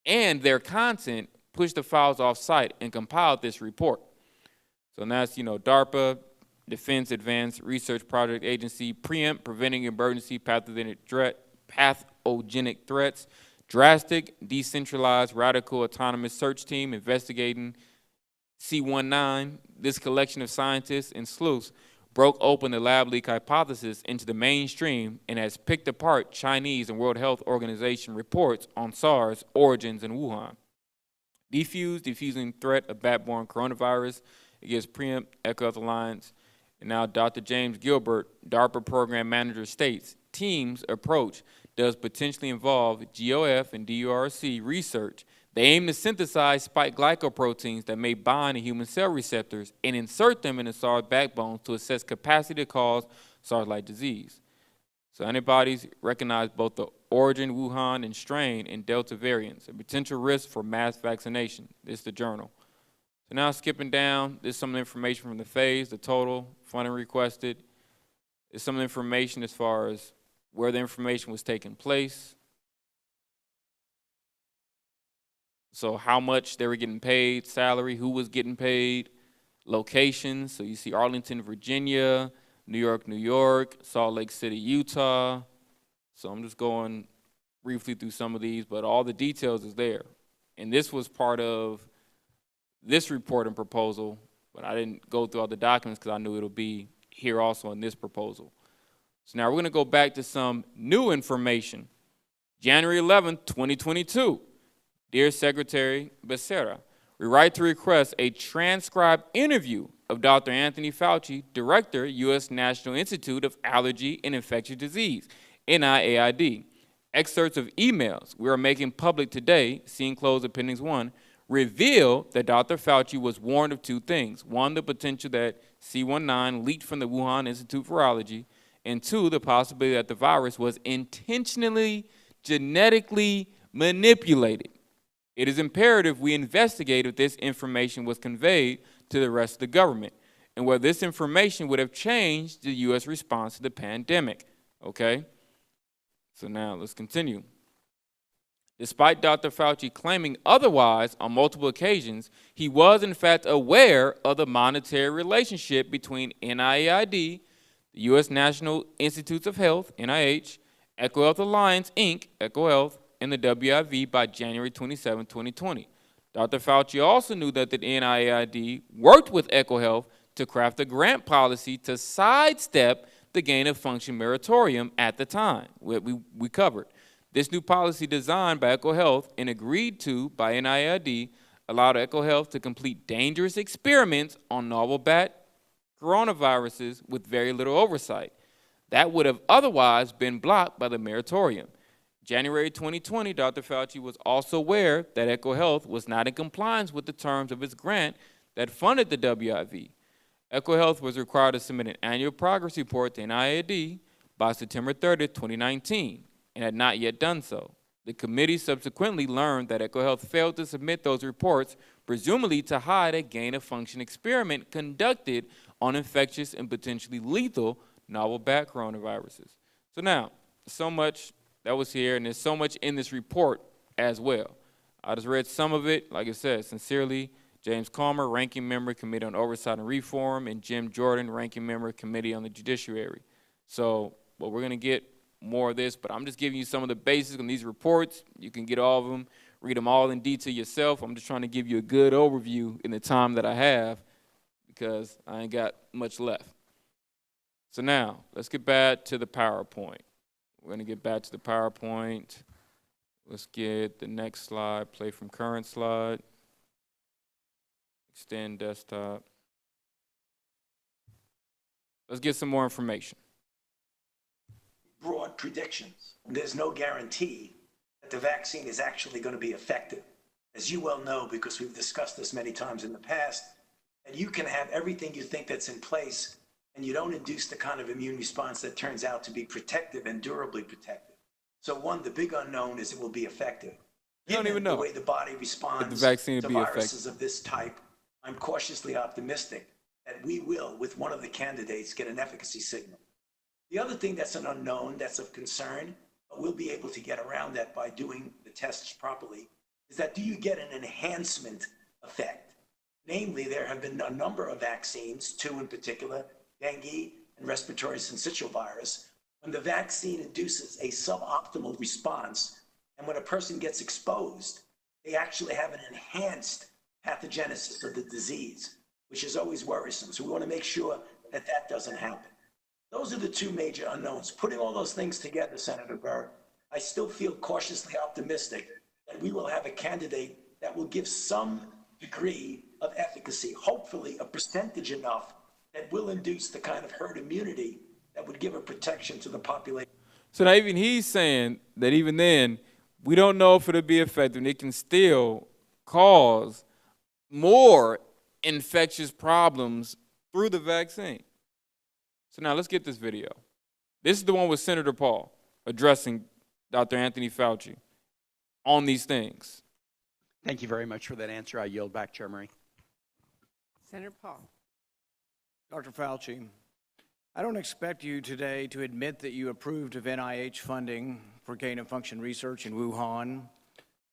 Speaker 1: and their content pushed the files off-site and compiled this report. So now it's, DARPA, Defense Advanced Research Project Agency, preempt, preventing emergency pathogenic threats, drastic, decentralized, radical, autonomous search team investigating C19. This collection of scientists and sleuths broke open the lab leak hypothesis into the mainstream and has picked apart Chinese and World Health Organization reports on SARS origins in Wuhan. diffusing threat of bat-borne coronavirus against Preempt, Echo Health Alliance. And now Dr. James Gilbert, DARPA program manager, states, team's approach does potentially involve GOF and DURC research. They aim to synthesize spike glycoproteins that may bind to human cell receptors and insert them in the SARS backbones to assess capacity to cause SARS-like disease. So antibodies recognize both the origin, Wuhan, and strain in Delta variants, a potential risk for mass vaccination. This is the journal. So now skipping down, there's some information from the phase, the total, funding requested. There's some information as far as where the information was taking place. So how much they were getting paid, salary, who was getting paid, locations. So you see Arlington, Virginia, New York, Salt Lake City, Utah. So I'm just going briefly through some of these, but all the details is there. And this was part of this report and proposal, but I didn't go through all the documents because I knew it'll be here also in this proposal. So now we're going to go back to some new information. January 11th, 2022. Dear Secretary Becerra, we write to request a transcribed interview of Dr. Anthony Fauci, Director, U.S. National Institute of Allergy and Infectious Disease, NIAID. Excerpts of emails we are making public today, see enclosed Appendix 1, reveal that Dr. Fauci was warned of two things. One, the potential that C19 leaked from the Wuhan Institute for Virology, and two, the possibility that the virus was intentionally genetically manipulated. It is imperative we investigate if this information was conveyed to the rest of the government and whether this information would have changed the U.S. response to the pandemic. Okay? So now let's continue. Despite Dr. Fauci claiming otherwise on multiple occasions, he was in fact aware of the monetary relationship between NIAID, the U.S. National Institutes of Health, NIH, Echo Health Alliance, Inc., Echo Health, and the WIV by January 27, 2020. Dr. Fauci also knew that the NIAID worked with Echo Health to craft a grant policy to sidestep the gain-of-function moratorium at the time, we covered. This new policy designed by Echo Health and agreed to by NIAID allowed Echo Health to complete dangerous experiments on novel bat coronaviruses with very little oversight. That would have otherwise been blocked by the moratorium. January 2020, Dr. Fauci was also aware that Echo Health was not in compliance with the terms of its grant that funded the WIV. Echo Health was required to submit an annual progress report to NIAID by September 30, 2019, and had not yet done so. The committee subsequently learned that Echo Health failed to submit those reports, presumably to hide a gain-of-function experiment conducted on infectious and potentially lethal novel bat coronaviruses. So now, so much that was here, and there's so much in this report as well. I just read some of it. Like I said, sincerely, James Comer, Ranking Member, Committee on Oversight and Reform, and Jim Jordan, Ranking Member, Committee on the Judiciary. So, well, we're going to get more of this, but I'm just giving you some of the basics on these reports. You can get all of them, read them all in detail yourself. I'm just trying to give you a good overview in the time that I have because I ain't got much left. So now, let's get back to the PowerPoint. We're going to get back to the PowerPoint. Let's get the next slide, play from current slide. Extend desktop. Let's get some more information.
Speaker 10: Broad predictions. There's no guarantee that the vaccine is actually going to be effective. As you well know, because we've discussed this many times in the past, and you can have everything you think that's in place, and you don't induce the kind of immune response that turns out to be protective and durably protective. So one, the big unknown is it will be effective.
Speaker 1: You don't even know
Speaker 10: the way the body responds
Speaker 1: the vaccine
Speaker 10: to viruses of this type. I'm cautiously optimistic that we will, with one of the candidates, get an efficacy signal. The other thing that's an unknown, that's of concern, but we'll be able to get around that by doing the tests properly, is that do you get an enhancement effect? Namely, there have been a number of vaccines, two in particular, dengue and respiratory syncytial virus, when the vaccine induces a suboptimal response, and when a person gets exposed, they actually have an enhanced pathogenesis of the disease, which is always worrisome. So we want to make sure that that doesn't happen. Those are the two major unknowns. Putting all those things together, Senator Burr, I still feel cautiously optimistic that we will have a candidate that will give some degree of efficacy, hopefully a percentage enough that will induce the kind of herd immunity that would give a protection to the population.
Speaker 1: So now even he's saying that even then, we don't know if it'll be effective, and it can still cause more infectious problems through the vaccine. So now let's get this video. This is the one with Senator Paul addressing Dr. Anthony Fauci on these things.
Speaker 19: Thank you very much for that answer. I yield back, Chair Murray.
Speaker 20: Senator Paul.
Speaker 21: Dr. Fauci, I don't expect you today to admit that you approved of NIH funding for gain-of-function research in Wuhan,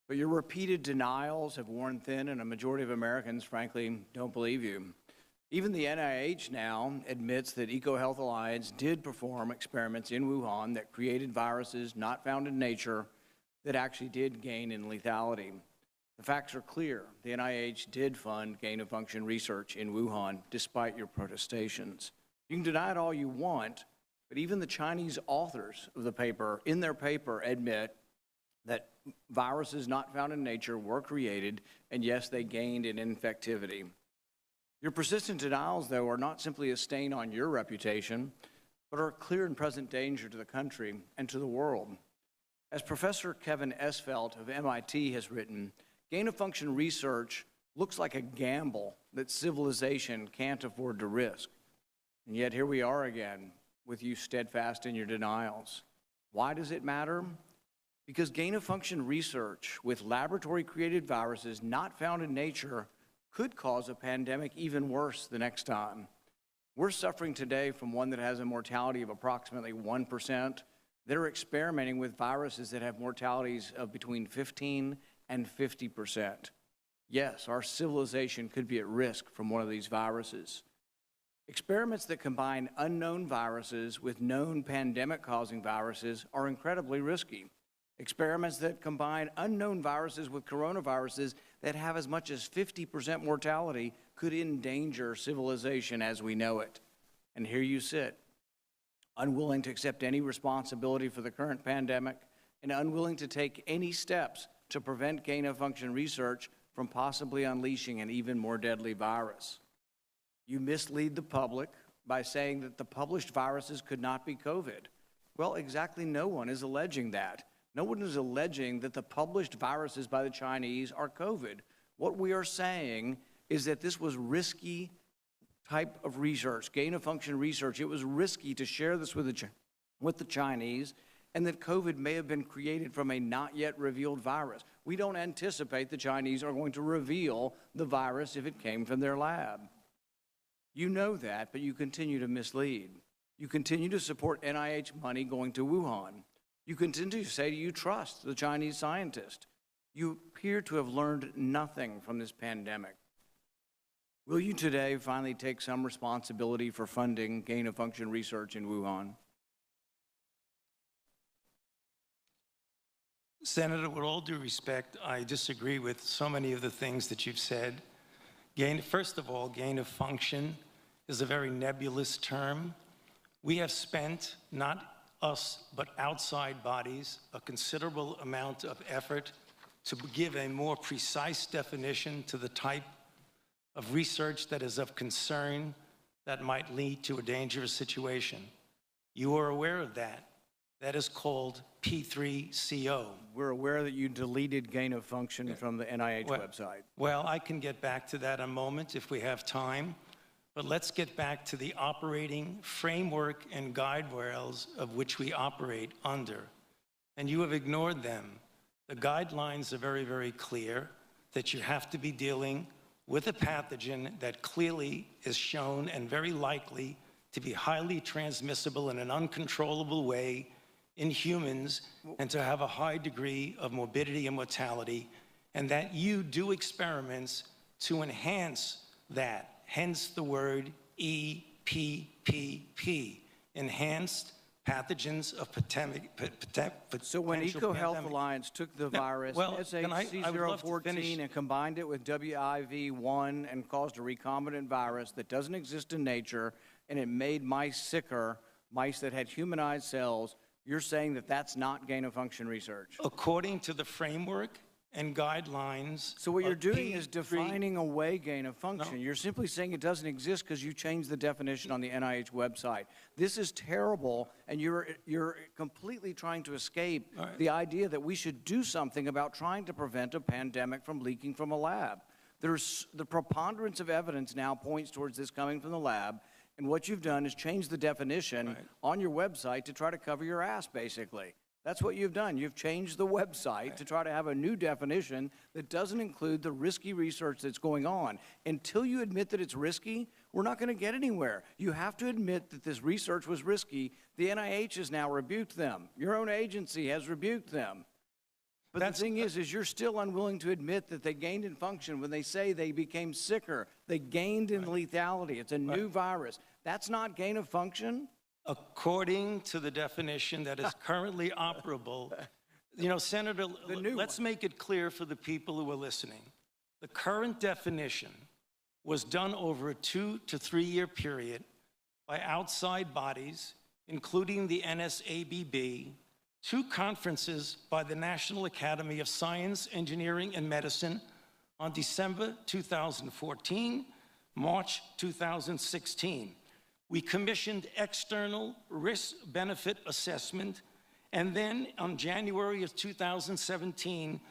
Speaker 21: but your repeated denials have worn thin, and a majority of Americans, frankly, don't believe you. Even the NIH now admits that EcoHealth Alliance did perform experiments in Wuhan that created viruses not found in nature that actually did gain in lethality. The facts are clear. The NIH did fund gain-of-function research in Wuhan, despite your protestations. You can deny it all you want, but even the Chinese authors of the paper, in their paper, admit that viruses not found in nature were created, and yes, they gained in infectivity. Your persistent denials, though, are not simply a stain on your reputation, but are a clear and present danger to the country and to the world. As Professor Kevin Esfelt of MIT has written, gain-of-function research looks like a gamble that civilization can't afford to risk. And yet here we are again, with you steadfast in your denials. Why does it matter? Because gain-of-function research with laboratory-created viruses not found in nature could cause a pandemic even worse the next time. We're suffering today from one that has a mortality of approximately 1%. They're experimenting with viruses that have mortalities of between 15 and 50%. Yes, our civilization could be at risk from one of these viruses. Experiments that combine unknown viruses with known pandemic-causing viruses are incredibly risky. Experiments that combine unknown viruses with coronaviruses that have as much as 50% mortality could endanger civilization as we know it. And here you sit, unwilling to accept any responsibility for the current pandemic and unwilling to take any steps to prevent gain-of-function research from possibly unleashing an even more deadly virus. You mislead the public by saying that the published viruses could not be COVID. Well, exactly no one is alleging that. No one is alleging that the published viruses by the Chinese are COVID. What we are saying is that this was risky type of research, gain-of-function research. It was risky to share this with the Chinese, and that COVID may have been created from a not yet revealed virus. We don't anticipate the Chinese are going to reveal the virus if it came from their lab. You know that, but you continue to mislead. You continue to support NIH money going to Wuhan. You continue to say you trust the Chinese scientist. You appear to have learned nothing from this pandemic. Will you today finally take some responsibility for funding gain-of-function research in Wuhan?
Speaker 18: Senator, with all due respect, I disagree with so many of the things that you've said. First of all, gain of function is a very nebulous term. We have spent, not us, but outside bodies, a considerable amount of effort to give a more precise definition to the type of research that is of concern that might lead to a dangerous situation. You are aware of that. That is called P3CO.
Speaker 21: We're aware that you deleted gain-of-function from the NIH website.
Speaker 18: Well, I can get back to that in a moment if we have time. But let's get back to the operating framework and guide rails of which we operate under. And you have ignored them. The guidelines are very, very clear that you have to be dealing with a pathogen that clearly is shown and very likely to be highly transmissible in an uncontrollable way in humans and to have a high degree of morbidity and mortality, and that you do experiments to enhance that. Hence the word EPPP, enhanced pathogens of potential.
Speaker 21: So when EcoHealth Alliance took the virus, SHC014, and combined it with WIV1 and caused a recombinant virus that doesn't exist in nature, and it made mice sicker, mice that had humanized cells, you're saying that that's not gain-of-function research?
Speaker 18: According to the framework
Speaker 4: and guidelines.
Speaker 21: So what you're
Speaker 4: of
Speaker 21: doing is
Speaker 4: P3
Speaker 21: defining away gain of function.
Speaker 4: No.
Speaker 21: You're simply saying it doesn't exist because you changed the definition on the NIH website. This is terrible, and you're completely trying to escape the idea that we should do something about trying to prevent a pandemic from leaking from a lab. The preponderance of evidence now points towards this coming from the lab, and what you've done is change the definition on your website to try to cover your ass, basically. That's what you've done. You've changed the website to try to have a new definition that doesn't include the risky research that's going on. Until you admit that it's risky, we're not going to get anywhere. You have to admit that this research was risky. The NIH has now rebuked them. Your own agency has rebuked them. But the thing is you're still unwilling to admit that they gained in function when they say they became sicker. They gained in lethality. It's a new virus. That's not gain of function?
Speaker 4: According to the definition that is currently operable, you know, Senator, let's make it clear for the people who are listening. The current definition was done over a 2 to 3 year period by outside bodies, including the NSABB, 2 conferences by the National Academy of Science, Engineering, and Medicine on December 2014, March 2016. We commissioned external risk-benefit assessment, and then on January of 2017,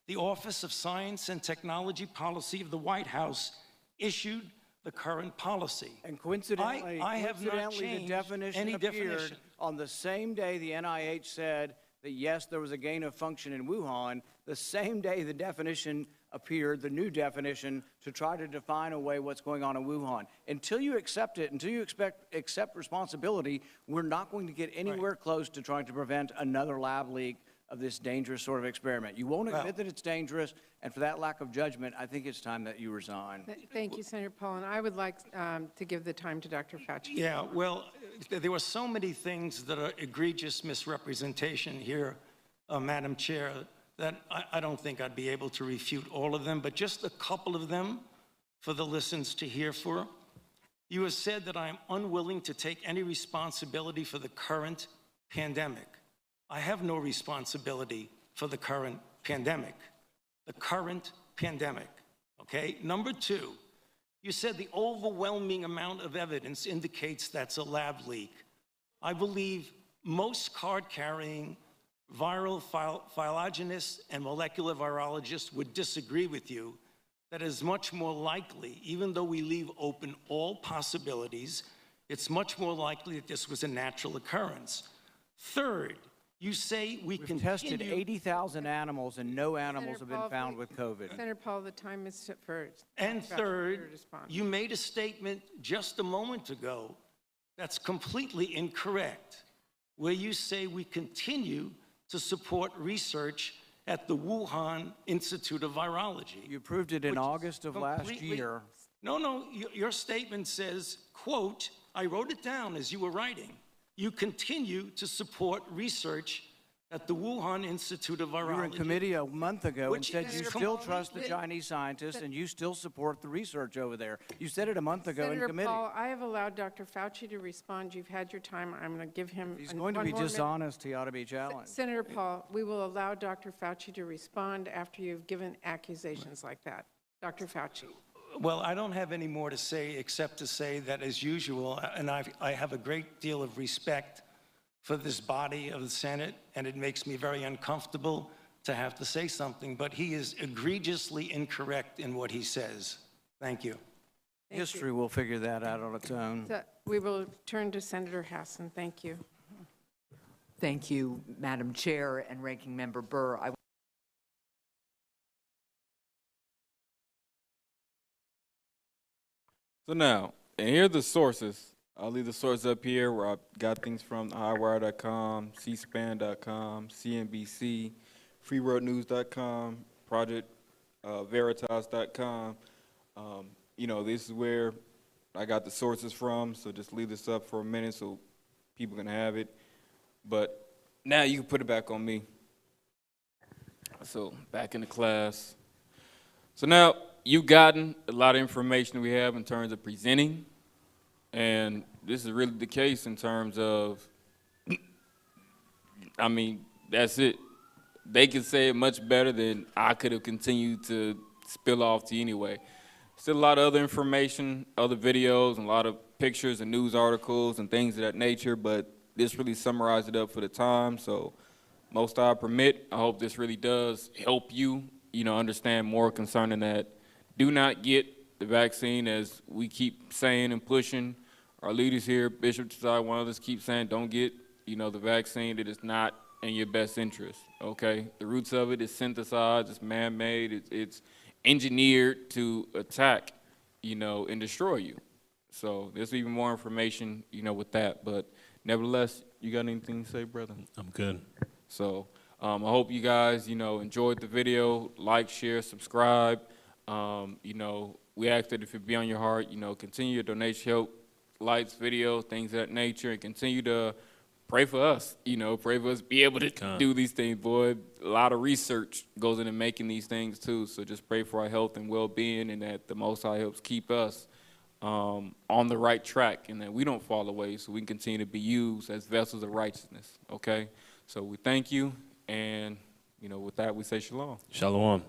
Speaker 4: the Office of Science and Technology Policy of the White House issued the current policy.
Speaker 21: And coincidentally,
Speaker 4: I have not changed
Speaker 21: the definition
Speaker 4: any
Speaker 21: appeared
Speaker 4: definition.
Speaker 21: on the same day the NIH said that yes, there was a gain of function in Wuhan, the same day the definition appeared, the new definition, to try to define away what's going on in Wuhan. Until you accept it, until you accept responsibility, we're not going to get anywhere close to trying to prevent another lab leak of this dangerous sort of experiment. You won't admit that it's dangerous, and for that lack of judgment, I think it's time that you resign.
Speaker 20: Thank you, Senator Paul. And I would like to give the time to Dr. Fauci.
Speaker 4: Yeah, well, there were so many things that are egregious misrepresentation here, Madam Chair, that I don't think I'd be able to refute all of them, but just a couple of them for the listeners to hear for. You have said that I am unwilling to take any responsibility for the current pandemic. I have no responsibility for the current pandemic. The current pandemic, okay? Number 2, you said the overwhelming amount of evidence indicates that's a lab leak. I believe most card-carrying viral phylogenists and molecular virologists would disagree with you that it is much more likely, even though we leave open all possibilities, it's much more likely that this was a natural occurrence. Third, you say we've
Speaker 21: tested 80,000 animals and no animals have been found with COVID.
Speaker 20: Senator Paul, the time is for
Speaker 4: And third, you made a statement just a moment ago that's completely incorrect, where you say we continue to support research at the Wuhan Institute of Virology.
Speaker 21: You approved it in August of last year.
Speaker 4: No, your statement says, quote, I wrote it down as you were writing. You continue to support research at the Wuhan Institute of Virology.
Speaker 21: You were in committee a month ago and said you still trust the
Speaker 20: completely-
Speaker 21: Chinese scientists and you still support the research over there. You said it a month ago
Speaker 20: Senator
Speaker 21: in committee.
Speaker 20: Paul, I have allowed Dr. Fauci to respond. You've had your time. I'm going to give him
Speaker 21: He's going to
Speaker 20: one
Speaker 21: be
Speaker 20: more minute.
Speaker 21: dishonest. He ought to be challenged.
Speaker 20: Senator Paul, we will allow Dr. Fauci to respond after you've given accusations like that. Dr. Fauci.
Speaker 4: Well, I don't have any more to say except to say that, as usual, and I have a great deal of respect for this body of the Senate, and it makes me very uncomfortable to have to say something, but he is egregiously incorrect in what he says. Thank you.
Speaker 21: History will figure that out on its own.
Speaker 20: So we will turn to Senator Hassan. Thank you.
Speaker 22: Thank you, Madam Chair and Ranking Member Burr.
Speaker 1: So now, and here are the sources. I'll leave the sources up here where I got things from highwire.com, cspan.com, CNBC, freeworldnews.com, projectveritas.com. You know, this is where I got the sources from, so just leave this up for a minute so people can have it. But now you can put it back on me. So back in the class. So now you've gotten a lot of information we have in terms of presenting. And this is really the case in terms of, I mean, that's it. they can say it much better than I could have continued to spill off to you anyway. Still a lot of other information, other videos, and a lot of pictures and news articles and things of that nature, but this really summarized it up for the time. So most I permit, I hope this really does help you, understand more concerning that. Do not get the vaccine, as we keep saying and pushing. Our leaders here, Bishop Josiah, one others, keep saying don't get, the vaccine that is not in your best interest, okay? The roots of it is synthesized, it's man-made, it's engineered to attack, and destroy you. So there's even more information, with that. But nevertheless, you got anything to say, brother?
Speaker 2: I'm good.
Speaker 1: So I hope you guys, enjoyed the video. Like, share, subscribe. We ask that if it be on your heart, continue to donate, help, lights, video, things of that nature, and continue to pray for us, pray for us be able to do these things, boy. A lot of research goes into making these things too, so just pray for our health and well-being, and that the Most High helps keep us on the right track, and that we don't fall away, so we can continue to be used as vessels of righteousness, okay? So we thank you, and, with that, we say shalom.
Speaker 2: Shalom.